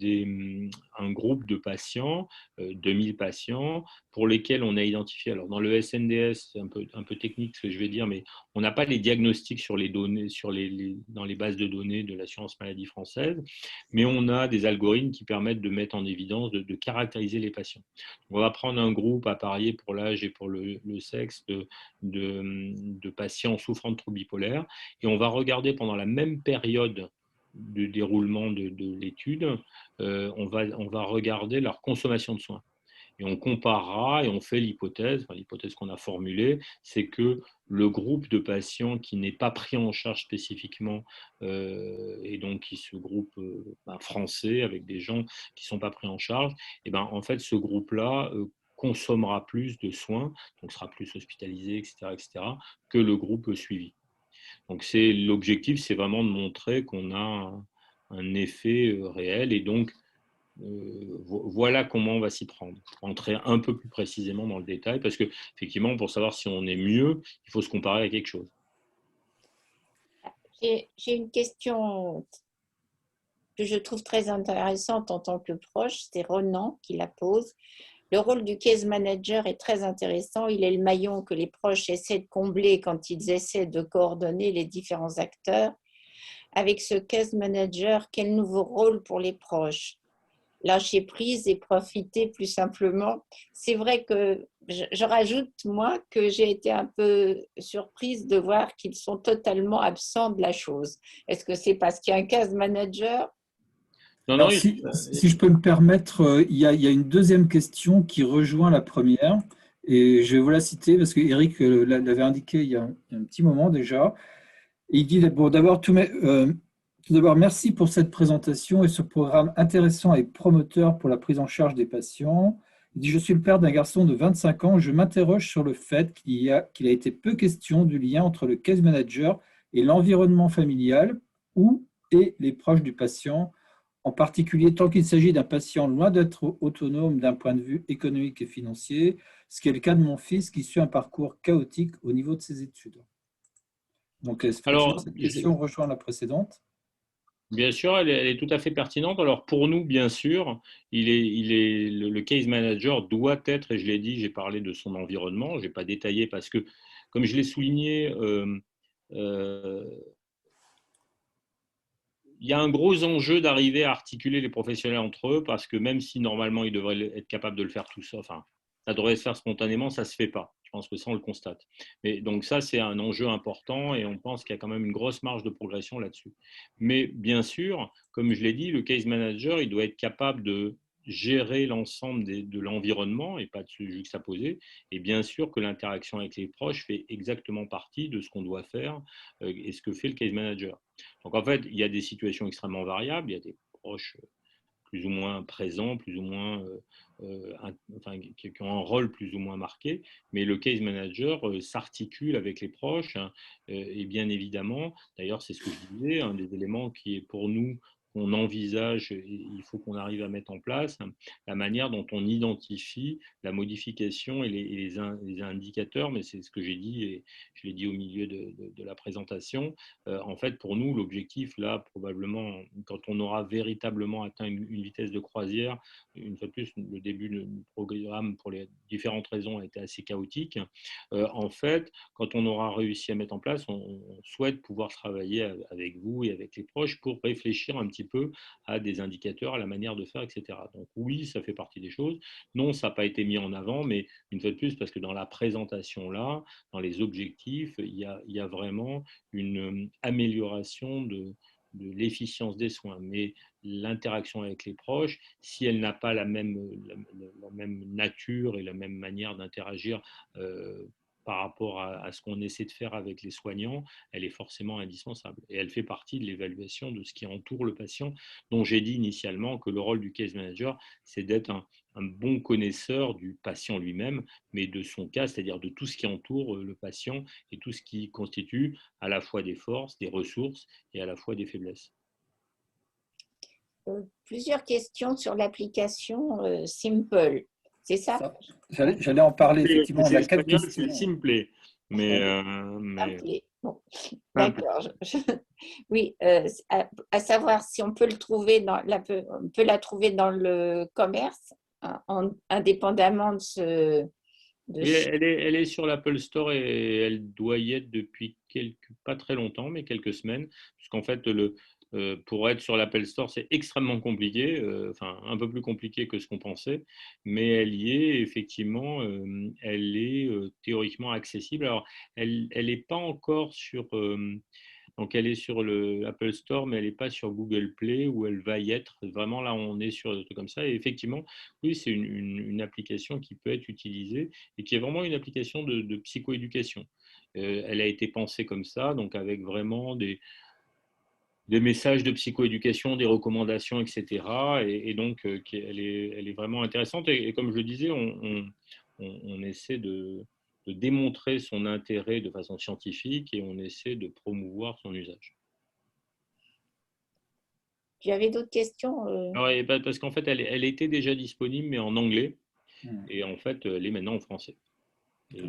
un groupe de patients, 2000 patients, pour lesquels on a identifié, alors dans le SNDS, c'est un peu technique ce que je vais dire, mais on n'a pas les diagnostics sur les données, dans les bases de données de l'assurance maladie française, mais on a des algorithmes qui permettent de mettre en évidence, de caractériser les patients. On va prendre un groupe à parier pour l'âge et pour le sexe de patients souffrant de troubles bipolaires et on va regarder pendant la même période de déroulement de l'étude, on va regarder leur consommation de soins. Et on comparera et on fait l'hypothèse, l'hypothèse qu'on a formulée, c'est que le groupe de patients qui n'est pas pris en charge spécifiquement et donc qui se groupe français avec des gens qui ne sont pas pris en charge, et ben, en fait, ce groupe-là consommera plus de soins, donc sera plus hospitalisé, etc., que le groupe suivi. Donc l'objectif, c'est vraiment de montrer qu'on a un effet réel et donc voilà comment on va s'y prendre. Entrer un peu plus précisément dans le détail parce que effectivement, pour savoir si on est mieux, il faut se comparer à quelque chose. J'ai une question que je trouve très intéressante en tant que proche, c'est Ronan qui la pose. Le rôle du case manager est très intéressant. Il est le maillon que les proches essaient de combler quand ils essaient de coordonner les différents acteurs. Avec ce case manager, quel nouveau rôle pour les proches? Lâcher prise et profiter plus simplement. C'est vrai que je rajoute, moi, que j'ai été un peu surprise de voir qu'ils sont totalement absents de la chose. Est-ce que c'est parce qu'il y a un case manager? Non, Alors, si je peux me permettre, il y a une deuxième question qui rejoint la première, et je vais vous la citer parce que Eric l'avait indiqué il y a un petit moment déjà. Il dit, bon, d'abord, tout d'abord, merci pour cette présentation et ce programme intéressant et promoteur pour la prise en charge des patients. Il dit, je suis le père d'un garçon de 25 ans. Je m'interroge sur le fait qu'il a été peu question du lien entre le case manager et l'environnement familial ou et les proches du patient, en particulier tant qu'il s'agit d'un patient loin d'être autonome d'un point de vue économique et financier, ce qui est le cas de mon fils qui suit un parcours chaotique au niveau de ses études. Donc, effectivement, cette question rejoint la précédente. Bien sûr, elle est tout à fait pertinente. Alors, pour nous, bien sûr, le case manager doit être, et je l'ai dit, j'ai parlé de son environnement, je n'ai pas détaillé parce que, comme je l'ai souligné, il y a un gros enjeu d'arriver à articuler les professionnels entre eux parce que même si normalement ils devraient être capables de le faire tout ça, enfin, ça devrait se faire spontanément, ça ne se fait pas. Je pense que ça, on le constate. Mais donc ça, c'est un enjeu important et on pense qu'il y a quand même une grosse marge de progression là-dessus. Mais bien sûr, comme je l'ai dit, le case manager, il doit être capable de gérer l'ensemble de l'environnement et pas de se juxtaposer. Et bien sûr que l'interaction avec les proches fait exactement partie de ce qu'on doit faire et ce que fait le case manager. Donc en fait, il y a des situations extrêmement variables, il y a des proches plus ou moins présents, plus ou moins, enfin, qui ont un rôle plus ou moins marqué, mais le case manager s'articule avec les proches, hein, et bien évidemment, d'ailleurs c'est ce que je disais, un des éléments qui est pour nous qu'on envisage, et il faut qu'on arrive à mettre en place, hein, la manière dont on identifie la modification et les indicateurs, mais c'est ce que j'ai dit et je l'ai dit au milieu de la présentation. En fait, pour nous, l'objectif, là, probablement, quand on aura véritablement atteint une vitesse de croisière, une fois de plus, le début du programme, pour les différentes raisons, a été assez chaotique. En fait, quand on aura réussi à mettre en place, on souhaite pouvoir travailler avec vous et avec les proches pour réfléchir un petit peu à des indicateurs, à la manière de faire, etc. Donc oui, ça fait partie des choses. Non, ça n'a pas été mis en avant, mais une fois de plus, parce que dans la présentation là, dans les objectifs, il y a vraiment une amélioration de l'efficience des soins. Mais l'interaction avec les proches, si elle n'a pas la même nature et la même manière d'interagir par rapport à ce qu'on essaie de faire avec les soignants, elle est forcément indispensable. Et elle fait partie de l'évaluation de ce qui entoure le patient, dont j'ai dit initialement que le rôle du case manager, c'est d'être un bon connaisseur du patient lui-même, mais de son cas, c'est-à-dire de tout ce qui entoure le patient et tout ce qui constitue à la fois des forces, des ressources et à la fois des faiblesses. Plusieurs questions sur l'application Simple. C'est ça? J'allais en parler, effectivement. On a 4 questions. C'est Simple. Mais... Bon. D'accord. Oui, à savoir si on peut le trouver on peut la trouver dans le commerce, hein, indépendamment de ce. Elle est sur l'Apple Store et elle doit y être depuis pas très longtemps, mais quelques semaines, puisqu'en fait, pour être sur l'Apple Store, c'est extrêmement compliqué, enfin un peu plus compliqué que ce qu'on pensait, mais elle y est, effectivement, elle est théoriquement accessible. Alors, elle n'est pas encore sur Donc, elle est sur le Apple Store, mais elle n'est pas sur Google Play où elle va y être. Vraiment, là, on est sur des trucs comme ça. Et effectivement, oui, c'est une application qui peut être utilisée et qui est vraiment une application de psychoéducation. Elle a été pensée comme ça, donc avec vraiment des messages de psychoéducation, des recommandations, etc. Et donc, elle est vraiment intéressante. Et comme je le disais, on essaie de démontrer son intérêt de façon scientifique et on essaie de promouvoir son usage. Tu avais d'autres questions Alors, parce qu'en fait, elle était déjà disponible, mais en anglais. Hmm. Et en fait, elle est maintenant en français. Et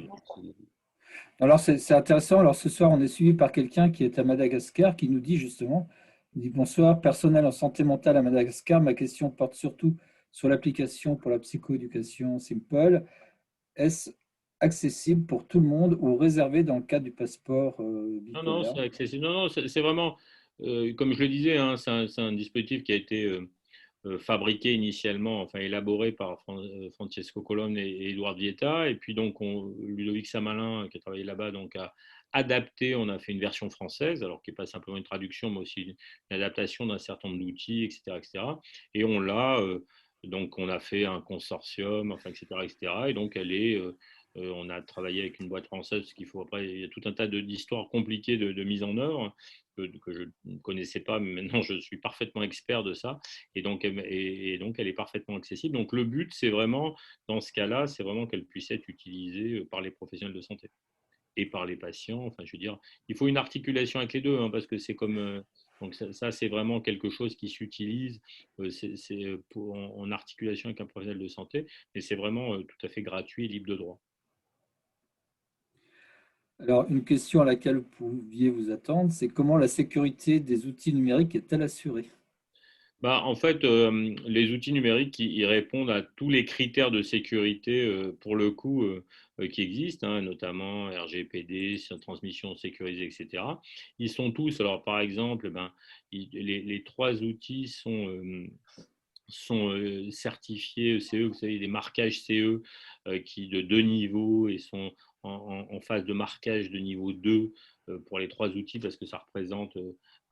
Alors, c'est intéressant. Alors, ce soir, on est suivi par quelqu'un qui est à Madagascar, qui nous dit justement, il dit: bonsoir, personnel en santé mentale à Madagascar. Ma question porte surtout sur l'application pour la psychoéducation Simple. Est-ce accessible pour tout le monde ou réservé dans le cadre du passeport non, bipolaire? c'est accessible. Non, c'est vraiment, comme je le disais, hein, c'est un dispositif qui a été fabriqué initialement, enfin élaboré par Francesco Colonna et Edouard Vieta. Et puis donc Ludovic Samalin, qui a travaillé là-bas, donc a adapté, on a fait une version française, alors qui n'est pas simplement une traduction, mais aussi une adaptation d'un certain nombre d'outils, etc., etc. Et on l'a, donc on a fait un consortium, enfin, etc., etc. Et donc on a travaillé avec une boîte française, parce qu'il faut après, il y a tout un tas d'histoires compliquées de mise en œuvre que je ne connaissais pas, mais maintenant je suis parfaitement expert de ça. Et donc, elle est parfaitement accessible. Donc, le but, c'est vraiment, dans ce cas-là, c'est vraiment qu'elle puisse être utilisée par les professionnels de santé et par les patients. Enfin, je veux dire, il faut une articulation avec les deux, hein, parce que c'est comme. Donc, ça c'est vraiment quelque chose qui s'utilise en articulation avec un professionnel de santé, mais c'est vraiment tout à fait gratuit et libre de droit. Alors, une question à laquelle vous pouviez vous attendre, c'est comment la sécurité des outils numériques est-elle assurée? Bah, en fait, les outils numériques, ils répondent à tous les critères de sécurité, pour le coup, qui existent, hein, notamment RGPD, transmission sécurisée, etc. Ils sont tous, alors par exemple, ben, les trois outils sont certifiés CE, vous savez, des marquages CE qui de 2 niveaux et sont en phase de marquage de niveau 2 pour les trois outils parce que ça représente.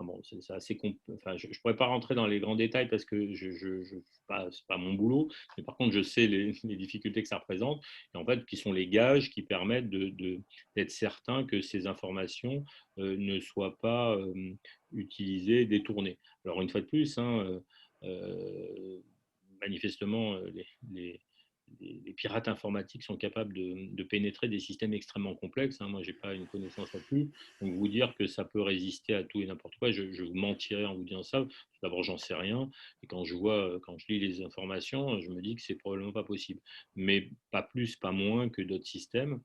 Bon, c'est assez enfin, je ne pourrais pas rentrer dans les grands détails parce que c'est pas mon boulot, mais par contre, je sais les difficultés que ça représente et en fait, qui sont les gages qui permettent d'être certain que ces informations ne soient pas utilisées, détournées. Alors, une fois de plus, hein, manifestement, les pirates informatiques sont capables de pénétrer des systèmes extrêmement complexes, hein. Moi, je n'ai pas une connaissance là-dessus. Donc, vous dire que ça peut résister à tout et n'importe quoi, je vous mentirais en vous disant ça. D'abord, j'en sais rien. Et quand je lis les informations, je me dis que c'est probablement pas possible. Mais pas plus, pas moins que d'autres systèmes.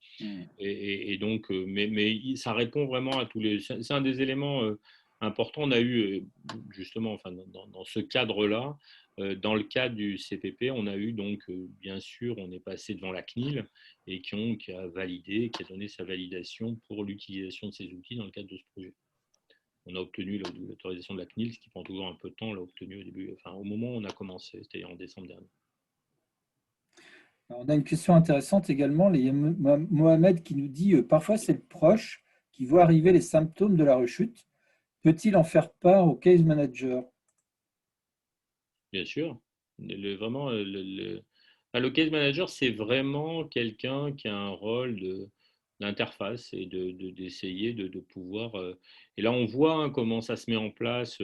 Et donc, mais ça répond vraiment à tous les. C'est un des éléments importants. On a eu justement, enfin, dans ce cadre-là, dans le cadre du CPP, on a eu donc, bien sûr, on est passé devant la CNIL et qui a validé, qui a donné sa validation pour l'utilisation de ces outils dans le cadre de ce projet. On a obtenu l'autorisation de la CNIL, ce qui prend toujours un peu de temps. On l'a obtenu au début, enfin, au moment où on a commencé, c'était en décembre dernier. Alors, on a une question intéressante également. Il y a Mohamed qui nous dit parfois c'est le proche qui voit arriver les symptômes de la rechute. Peut-il en faire part au case manager? Bien sûr. Vraiment, le case manager, c'est vraiment quelqu'un qui a un rôle d'interface et d'essayer de pouvoir. Et là, on voit hein, comment ça se met en place.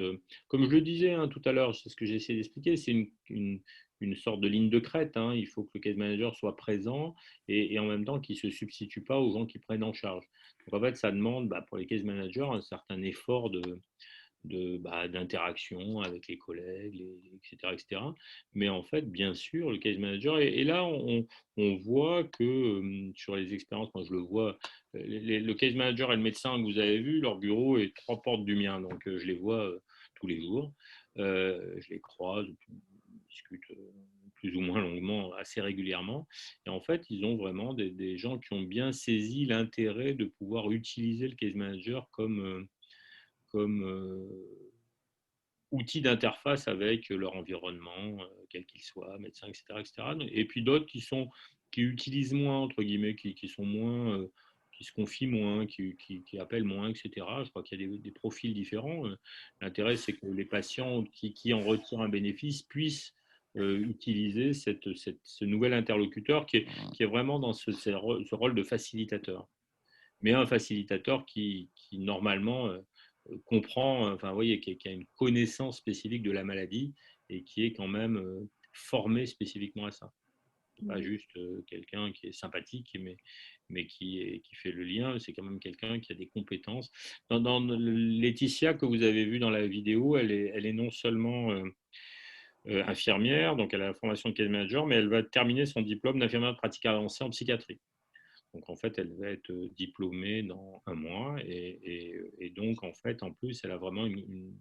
Comme je le disais hein, tout à l'heure, c'est ce que j'ai essayé d'expliquer, c'est une sorte de ligne de crête, hein. Il faut que le case manager soit présent et en même temps qu'il ne se substitue pas aux gens qui prennent en charge. Donc, en fait, ça demande pour les case managers un certain effort d'interaction avec les collègues, etc., etc. Mais en fait, bien sûr, le case manager, et là, on voit que sur les expériences, moi je le vois, le case manager et le médecin que vous avez vu, leur bureau est 3 portes du mien, donc je les vois tous les jours, je les croise, on discute plus ou moins longuement, assez régulièrement. Et en fait, ils ont vraiment des gens qui ont bien saisi l'intérêt de pouvoir utiliser le case manager comme outil d'interface avec leur environnement, quel qu'il soit, médecin, etc., etc. Et puis d'autres qui utilisent moins, entre guillemets, qui sont moins, se confient moins, qui appellent moins, etc. Je crois qu'il y a des profils différents. L'intérêt, c'est que les patients qui en retirent un bénéfice puissent utiliser ce nouvel interlocuteur qui est vraiment dans ce rôle de facilitateur. Mais un facilitateur qui normalement comprend, enfin, vous voyez, qui a une connaissance spécifique de la maladie et qui est quand même formé spécifiquement à ça. Pas juste quelqu'un qui est sympathique, mais qui fait le lien. C'est quand même quelqu'un qui a des compétences. Dans Laetitia, que vous avez vu dans la vidéo, elle est non seulement infirmière, donc elle a la formation de case manager, mais elle va terminer son diplôme d'infirmière de pratique avancée en psychiatrie. Donc en fait, elle va être diplômée dans 1 mois et donc en fait, en plus, elle a vraiment une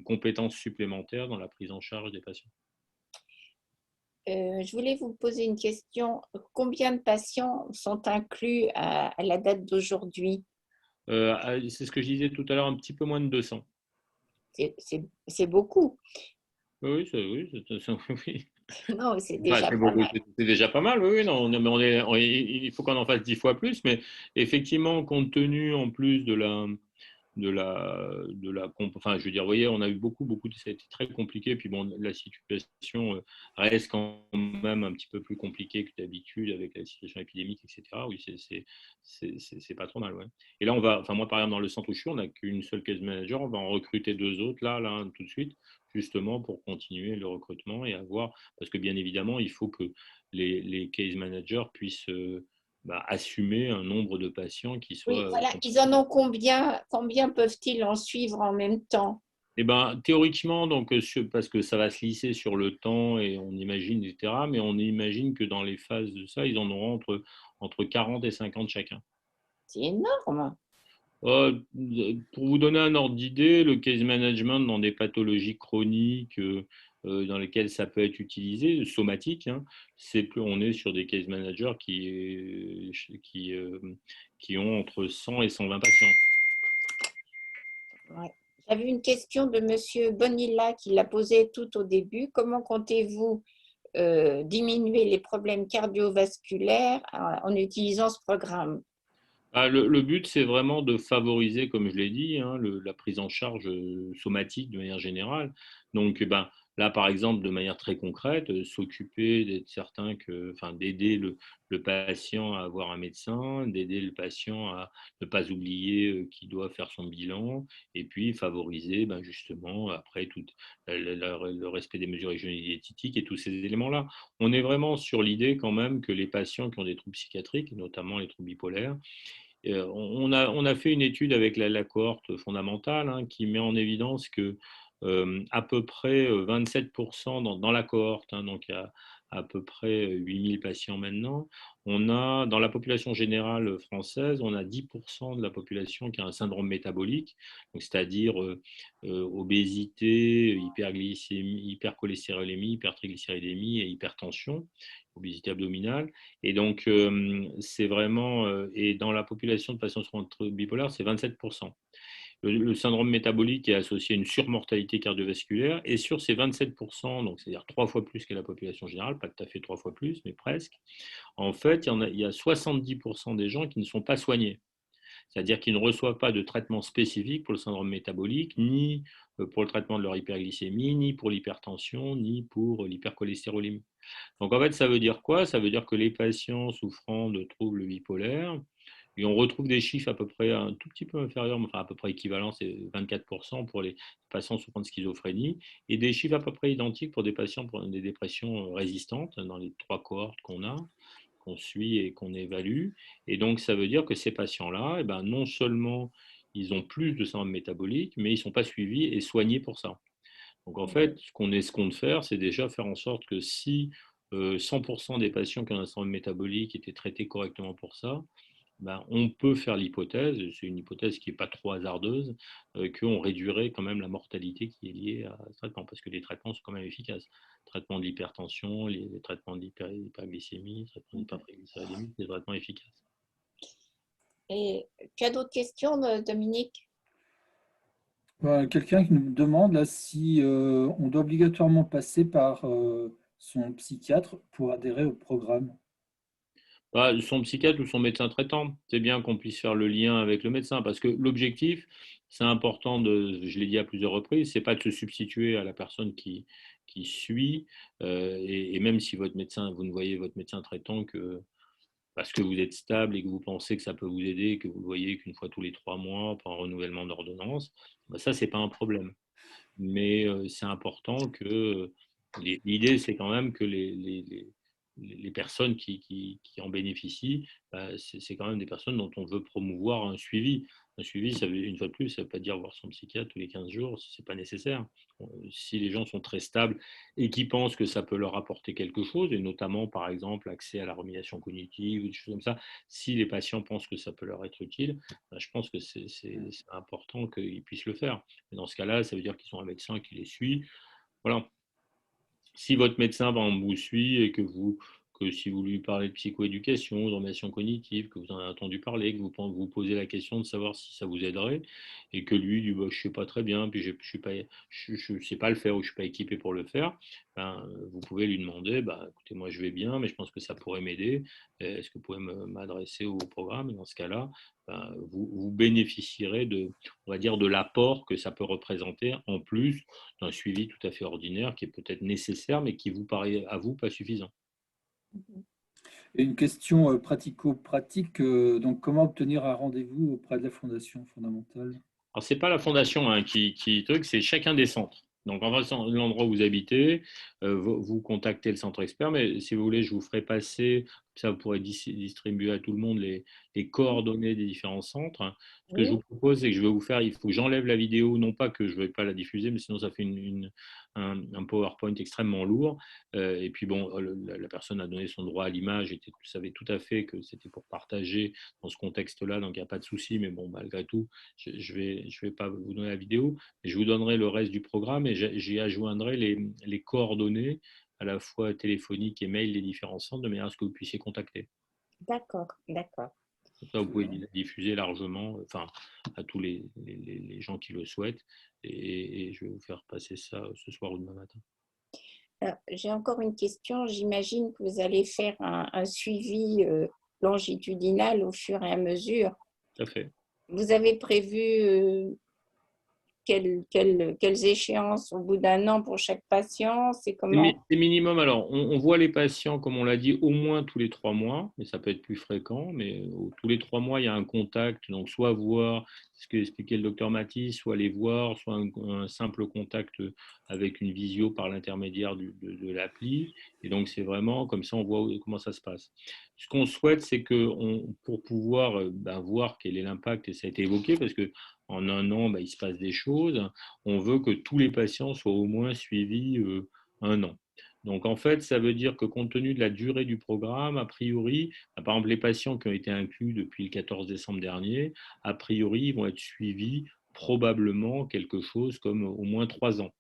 compétence supplémentaire dans la prise en charge des patients. Je voulais vous poser une question. Combien de patients sont inclus à la date d'aujourd'hui? C'est ce que je disais tout à l'heure, un petit peu moins de 200. C'est beaucoup. Oui, oui. Non, c'est déjà pas beaucoup, mal. c'est déjà pas mal, oui, non, mais il faut qu'on en fasse 10 fois plus, mais effectivement, compte tenu en plus enfin, je veux dire, vous voyez, on a eu beaucoup, ça a été très compliqué, puis bon, la situation reste quand même un petit peu plus compliquée que d'habitude avec la situation épidémique, etc. Oui, c'est pas trop mal, ouais. Et là, enfin, moi, par exemple, dans le centre où je suis, on n'a qu'une seule case manager, on va en recruter 2 autres, là, tout de suite, justement pour continuer le recrutement et parce que bien évidemment, il faut que les case managers puissent assumer un nombre de patients qui Oui, soit. voilà. Ils en ont combien? Combien peuvent-ils en suivre en même temps? Eh ben, théoriquement, donc, parce que ça va se lisser sur le temps et on imagine, etc., mais on imagine que dans les phases de ça, ils en auront entre 40 et 50 chacun. C'est énorme. Pour vous donner un ordre d'idée, le case management dans des pathologies chroniques dans lesquelles ça peut être utilisé, somatique, hein, on est sur des case managers qui ont entre 100 et 120 patients. Ouais. J'avais une question de Monsieur Bonilla qui l'a posée tout au début. Comment comptez-vous diminuer les problèmes cardiovasculaires en utilisant ce programme? Le but, c'est vraiment de favoriser, comme je l'ai dit, hein, la prise en charge somatique de manière générale. Donc, là, par exemple, de manière très concrète, s'occuper d'être certain d'aider le patient à avoir un médecin, d'aider le patient à ne pas oublier qu'il doit faire son bilan, et puis favoriser justement, après, tout le respect des mesures hygiéniques et tous ces éléments-là. On est vraiment sur l'idée quand même que les patients qui ont des troubles psychiatriques, notamment les troubles bipolaires, on a fait une étude avec la cohorte fondamentale hein, qui met en évidence que à peu près 27% dans la cohorte, hein, donc il y a à peu près 8000 patients maintenant, dans la population générale française, on a 10% de la population qui a un syndrome métabolique, c'est-à-dire obésité, hyperglycémie, hypercholestérolémie, hypertriglycéridémie et hypertension, obésité abdominale. Et donc, c'est vraiment, et dans la population de patients bipolaires, c'est 27%. Le syndrome métabolique est associé à une surmortalité cardiovasculaire, et sur ces 27%, donc c'est-à-dire 3 fois plus que la population générale, pas tout à fait 3 fois plus, mais presque, en fait, il y a 70% des gens qui ne sont pas soignés. C'est-à-dire qu'ils ne reçoivent pas de traitement spécifique pour le syndrome métabolique, ni pour le traitement de leur hyperglycémie, ni pour l'hypertension, ni pour l'hypercholestérolémie. Donc en fait, ça veut dire quoi? Ça veut dire que les patients souffrant de troubles bipolaires, et on retrouve des chiffres à peu près un tout petit peu inférieurs, enfin à peu près équivalents, c'est 24% pour les patients souffrant de schizophrénie, et des chiffres à peu près identiques pour des patients pour des dépressions résistantes dans les 3 cohortes qu'on suit et qu'on évalue. Et donc ça veut dire que ces patients-là, non seulement ils ont plus de syndrome métabolique, mais ils ne sont pas suivis et soignés pour ça. Donc en fait, ce qu'on compte faire, c'est déjà faire en sorte que si 100% des patients qui ont un syndrome métabolique étaient traités correctement pour ça, on peut faire l'hypothèse, c'est une hypothèse qui n'est pas trop hasardeuse, qu'on réduirait quand même la mortalité qui est liée à ce traitement, parce que les traitements sont quand même efficaces. Traitement de l'hypertension, les traitements de l'hyperglycémie, traitement de l'hypertriglycéridémie, des traitements efficaces. Et tu as d'autres questions, Dominique? Quelqu'un qui nous demande là, si on doit obligatoirement passer par son psychiatre pour adhérer au programme. Son psychiatre ou son médecin traitant. C'est bien qu'on puisse faire le lien avec le médecin parce que l'objectif, c'est important je l'ai dit à plusieurs reprises, c'est pas de se substituer à la personne qui suit. Et même si votre médecin, vous ne voyez votre médecin traitant que parce que vous êtes stable et que vous pensez que ça peut vous aider, que vous le voyez qu'une fois tous les 3 mois par renouvellement d'ordonnance, ça, c'est pas un problème. Mais c'est important que l'idée, c'est quand même que les personnes qui en bénéficient, c'est quand même des personnes dont on veut promouvoir un suivi. Un suivi, ça veut, une fois de plus, ça ne veut pas dire voir son psychiatre tous les 15 jours, ce n'est pas nécessaire. Si les gens sont très stables et qui pensent que ça peut leur apporter quelque chose, et notamment, par exemple, accès à la remédiation cognitive ou des choses comme ça, si les patients pensent que ça peut leur être utile, je pense que c'est important qu'ils puissent le faire. Mais dans ce cas-là, ça veut dire qu'ils ont un médecin qui les suit. Voilà. Si votre médecin vous suit et que si vous lui parlez de psychoéducation, d'orientation cognitive, que vous en avez entendu parler, que vous posez la question de savoir si ça vous aiderait, et que lui dit je ne sais pas très bien, puis je ne sais pas le faire ou je ne suis pas équipé pour le faire, vous pouvez lui demander écoutez, moi je vais bien, mais je pense que ça pourrait m'aider. Est-ce que vous pouvez m'adresser au programme? Et dans ce cas-là, vous bénéficierez on va dire, de l'apport que ça peut représenter en plus d'un suivi tout à fait ordinaire qui est peut-être nécessaire, mais qui vous paraît à vous pas suffisant. Et une question pratico-pratique, donc comment obtenir un rendez-vous auprès de la Fondation fondamentale? Alors, ce n'est pas la fondation qui truc, c'est chacun des centres. Donc, en fonction de l'endroit où vous habitez, vous contactez le centre expert, mais si vous voulez, je vous ferai passer, ça vous pourrez distribuer à tout le monde les coordonnées des différents centres. Ce que je Oui, vous propose, c'est que je vais vous faire, il faut que j'enlève la vidéo, non pas que je ne vais pas la diffuser, mais sinon ça fait un PowerPoint extrêmement lourd. Et puis bon, la personne a donné son droit à l'image, et vous savez tout à fait que c'était pour partager dans ce contexte-là, donc il n'y a pas de souci, mais bon, malgré tout, je ne vais pas vous donner la vidéo, mais je vous donnerai le reste du programme et j'y adjoindrai les coordonnées à la fois téléphoniques et mail des différents centres de manière à ce que vous puissiez contacter. d'accord, d'accord. Comme ça, vous pouvez diffuser largement, enfin, à tous les gens qui le souhaitent, et je vais vous faire passer ça ce soir ou demain matin. J'ai encore une question. J'imagine que vous allez faire un suivi longitudinal au fur et à mesure. Tout à fait. Vous avez prévu quelles échéances au bout d'un an pour chaque patient? C'est comment? C'est minimum. Alors, on voit les patients, comme on l'a dit, au moins tous les 3 mois, mais ça peut être plus fréquent. Mais tous les 3 mois, il y a un contact. Donc, soit voir ce que expliquait le docteur Mathis, soit les voir, soit un simple contact avec une visio par l'intermédiaire de l'appli. Et donc, c'est vraiment comme ça, on voit comment ça se passe. Ce qu'on souhaite, c'est que pour pouvoir voir quel est l'impact, et ça a été évoqué, parce que en un an, il se passe des choses. On veut que tous les patients soient au moins suivis un an. Donc, en fait, ça veut dire que compte tenu de la durée du programme, a priori, par exemple, les patients qui ont été inclus depuis le 14 décembre dernier, a priori, ils vont être suivis probablement quelque chose comme au moins 3 ans.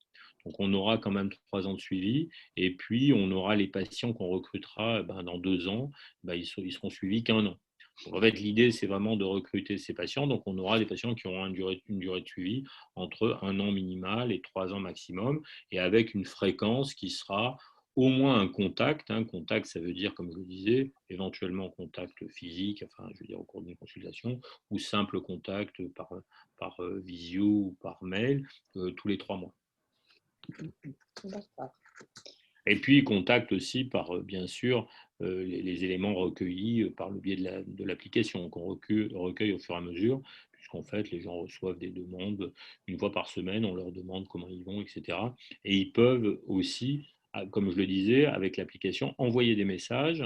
Donc, on aura quand même 3 ans de suivi. Et puis, on aura les patients qu'on recrutera dans 2 ans, ils seront suivis qu'1 an. Donc, en fait, l'idée, c'est vraiment de recruter ces patients. Donc, on aura des patients qui auront une durée de suivi entre 1 an minimal et 3 ans maximum, et avec une fréquence qui sera au moins un contact. Contact, ça veut dire, comme je le disais, éventuellement contact physique, enfin, je veux dire au cours d'une consultation, ou simple contact par visio ou par mail tous les 3 mois. D'accord. Et puis, contact aussi par, bien sûr, les éléments recueillis par le biais de l'application qu'on recueille au fur et à mesure, puisqu'en fait, les gens reçoivent des demandes une fois par semaine, on leur demande comment ils vont, etc. Et ils peuvent aussi, comme je le disais, avec l'application, envoyer des messages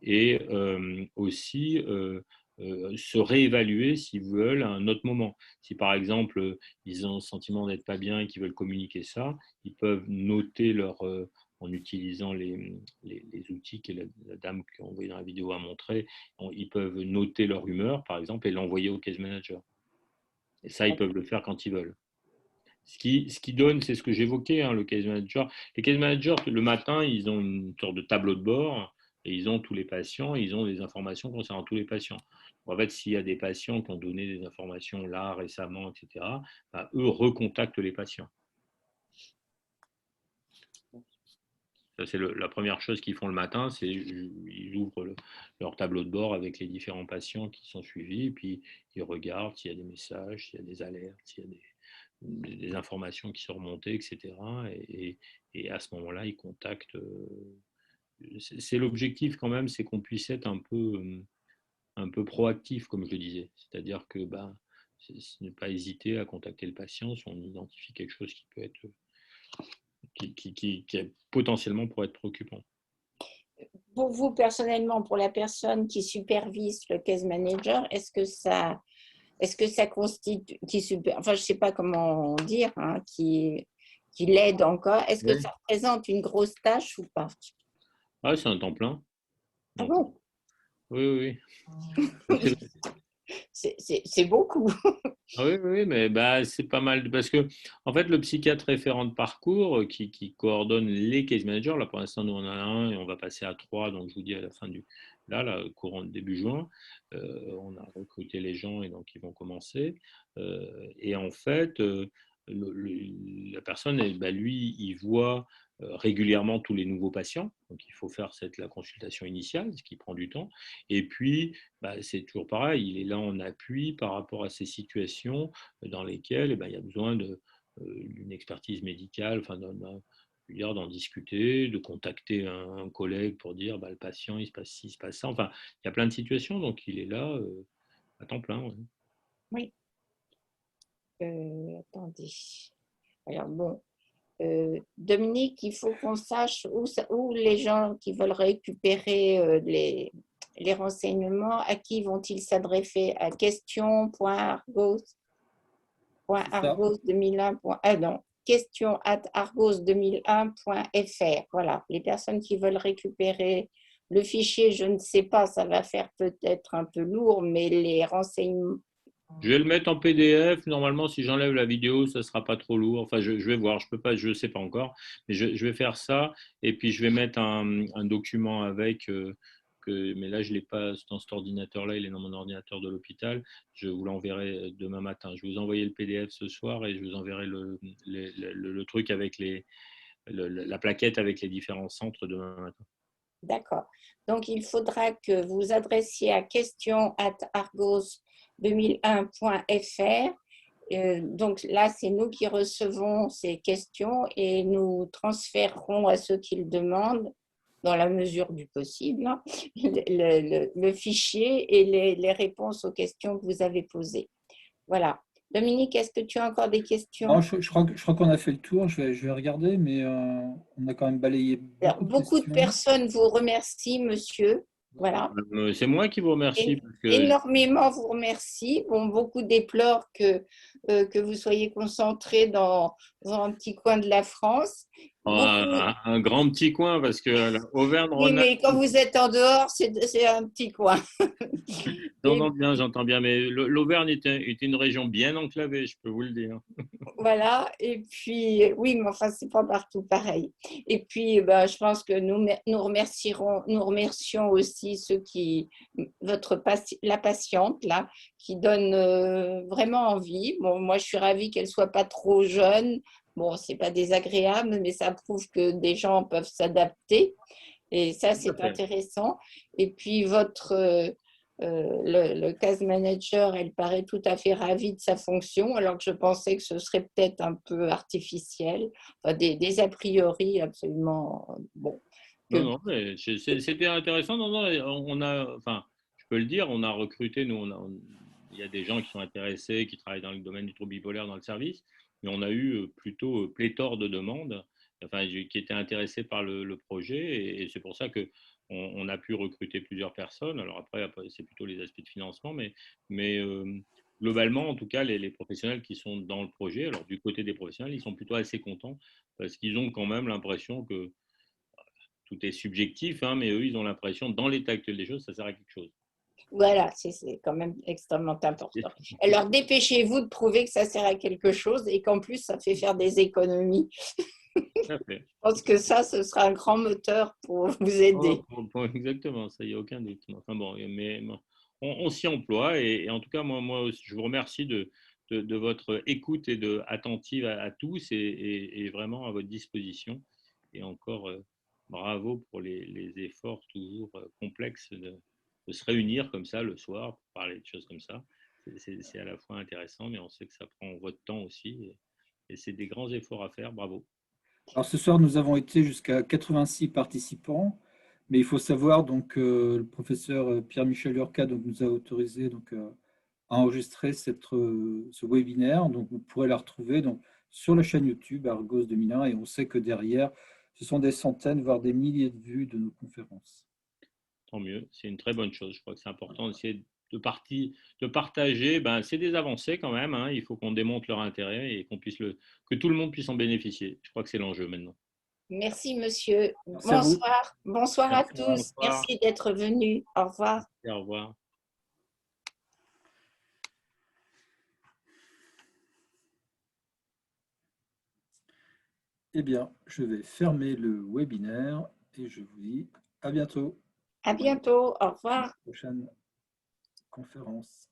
et aussi se réévaluer s'ils veulent à un autre moment. Si par exemple, ils ont le sentiment d'être pas bien et qu'ils veulent communiquer ça, ils peuvent noter en utilisant les outils que la dame qui a envoyé dans la vidéo a montré, ils peuvent noter leur humeur, par exemple, et l'envoyer au case manager. Et ça, ils peuvent le faire quand ils veulent. Ce qui donne, c'est ce que j'évoquais, le case manager. Les case managers, le matin, ils ont une sorte de tableau de bord et ils ont tous les patients, ils ont des informations concernant tous les patients. En fait, s'il y a des patients qui ont donné des informations là récemment, etc., eux recontactent les patients. Ça, c'est la première chose qu'ils font le matin, c'est ils ouvrent leur tableau de bord avec les différents patients qui sont suivis, et puis ils regardent s'il y a des messages, s'il y a des alertes, s'il y a des informations qui sont remontées, etc. Et à ce moment-là, ils contactent. C'est l'objectif quand même, c'est qu'on puisse être un peu proactif, comme je le disais. C'est-à-dire que ne pas hésiter à contacter le patient si on identifie quelque chose qui peut être qui est potentiellement pour être préoccupant. Pour vous, personnellement, pour la personne qui supervise le case manager, est-ce que ça constitue, enfin, je ne sais pas comment dire, hein, qui l'aide encore, est-ce que Oui. ça représente une grosse tâche ou pas? Ah, c'est un temps plein. Ah bon? Oui, oui. C'est beaucoup. Ah oui, oui, mais c'est pas mal parce que en fait le psychiatre référent de parcours qui coordonne les case managers, là pour l'instant nous on en a un et on va passer à 3, donc je vous dis à la fin courant début juin, on a recruté les gens et donc ils vont commencer. Et en fait la personne, lui, il voit régulièrement tous les nouveaux patients, donc il faut faire la consultation initiale, ce qui prend du temps, et puis c'est toujours pareil, il est là en appui par rapport à ces situations dans lesquelles il y a besoin d'une expertise médicale, enfin, d'en discuter, de contacter un collègue pour dire le patient, il se passe ci, il se passe ça. Enfin, il y a plein de situations, donc il est là à temps plein. Ouais. Oui. Attendez. Alors bon, Dominique, il faut qu'on sache où les gens qui veulent récupérer les renseignements, à qui vont-ils s'adresser? À question.argos2001. Non, question@argos2001.fr. Voilà, les personnes qui veulent récupérer le fichier, je ne sais pas, ça va faire peut-être un peu lourd, mais les renseignements. Je vais le mettre en PDF. Normalement, si j'enlève la vidéo, ça ne sera pas trop lourd. Enfin, je vais voir. Je peux pas, je sais pas encore, mais je vais faire ça. Et puis, je vais mettre un document avec. Mais là, je l'ai pas dans cet ordinateur-là. Il est dans mon ordinateur de l'hôpital. Je vous l'enverrai demain matin. Je vais vous envoyer le PDF ce soir et je vous enverrai le truc avec la plaquette avec les différents centres demain matin. D'accord. Donc, il faudra que vous adressiez à question@argos2001.fr. Donc là, c'est nous qui recevons ces questions et nous transférerons à ceux qui le demandent, dans la mesure du possible, hein, le fichier et les réponses aux questions que vous avez posées. Voilà. Dominique, est-ce que tu as encore des questions? Non, je crois qu'on a fait le tour. Je vais regarder, mais on a quand même balayé Alors, beaucoup de questions. personnes vous remercient, monsieur. Voilà. C'est moi qui vous remercie. Parce que Énormément vous remercie. Bon, beaucoup déplorent que vous soyez concentré dans un petit coin de la France. un grand petit coin, parce que Oui, Auvergne-Rhône-Alpes. mais quand vous êtes en dehors, c'est un petit coin. J'entends bien, mais l'Auvergne est une région bien enclavée, je peux vous le dire. Voilà, et puis, oui, mais enfin, c'est pas partout pareil. Et puis, je pense que nous remercions aussi la patiente, là, qui donne vraiment envie. Bon, moi, je suis ravie qu'elle soit pas trop jeune. Bon, c'est pas désagréable, mais ça prouve que des gens peuvent s'adapter. Et ça, c'est intéressant. Et puis, le case manager, elle paraît tout à fait ravie de sa fonction, alors que je pensais que ce serait peut-être un peu artificiel, enfin, des a priori absolument bon. Non, mais c'était intéressant. Non, enfin, je peux le dire, on a recruté, il y a des gens qui sont intéressés, qui travaillent dans le domaine du trouble bipolaire dans le service, mais on a eu plutôt pléthore de demandes, enfin, qui étaient intéressés par le projet, et c'est pour ça que on a pu recruter plusieurs personnes. Alors après c'est plutôt les aspects de financement, mais globalement, en tout cas, les professionnels qui sont dans le projet, alors du côté des professionnels, ils sont plutôt assez contents parce qu'ils ont quand même l'impression que tout est subjectif, hein, mais eux, ils ont l'impression, dans l'état actuel des choses, ça sert à quelque chose. Voilà, c'est quand même extrêmement important. Alors, dépêchez-vous de prouver que ça sert à quelque chose et qu'en plus, ça fait faire des économies. Je pense que ce sera un grand moteur pour vous aider. Exactement, ça, il n'y a aucun doute. Enfin bon, mais on s'y emploie et en tout cas, moi aussi, je vous remercie de votre écoute et attentive à tous et vraiment à votre disposition. Et encore, bravo pour les efforts toujours complexes de se réunir comme ça le soir pour parler de choses comme ça. C'est à la fois intéressant, mais on sait que ça prend votre temps aussi. Et c'est des grands efforts à faire. Bravo. Alors ce soir, nous avons été jusqu'à 86 participants, mais il faut savoir donc le professeur Pierre-Michel Urca donc, nous a autorisé donc, à enregistrer ce webinaire. Donc vous pourrez la retrouver donc, sur la chaîne YouTube Argos 2001 et on sait que derrière, ce sont des centaines, voire des milliers de vues de nos conférences. Tant mieux, c'est une très bonne chose. Je crois que c'est important d'essayer de partager. Ben, c'est des avancées quand même. Hein. Il faut qu'on démontre leur intérêt et que tout le monde puisse en bénéficier. Je crois que c'est l'enjeu maintenant. Merci, monsieur. Merci à vous. Bonsoir. Bonsoir à tous. Bonsoir. Merci d'être venus. Au revoir. Et au revoir. Eh bien, je vais fermer le webinaire et je vous dis à bientôt. À bientôt. Au revoir. Prochaine conférence.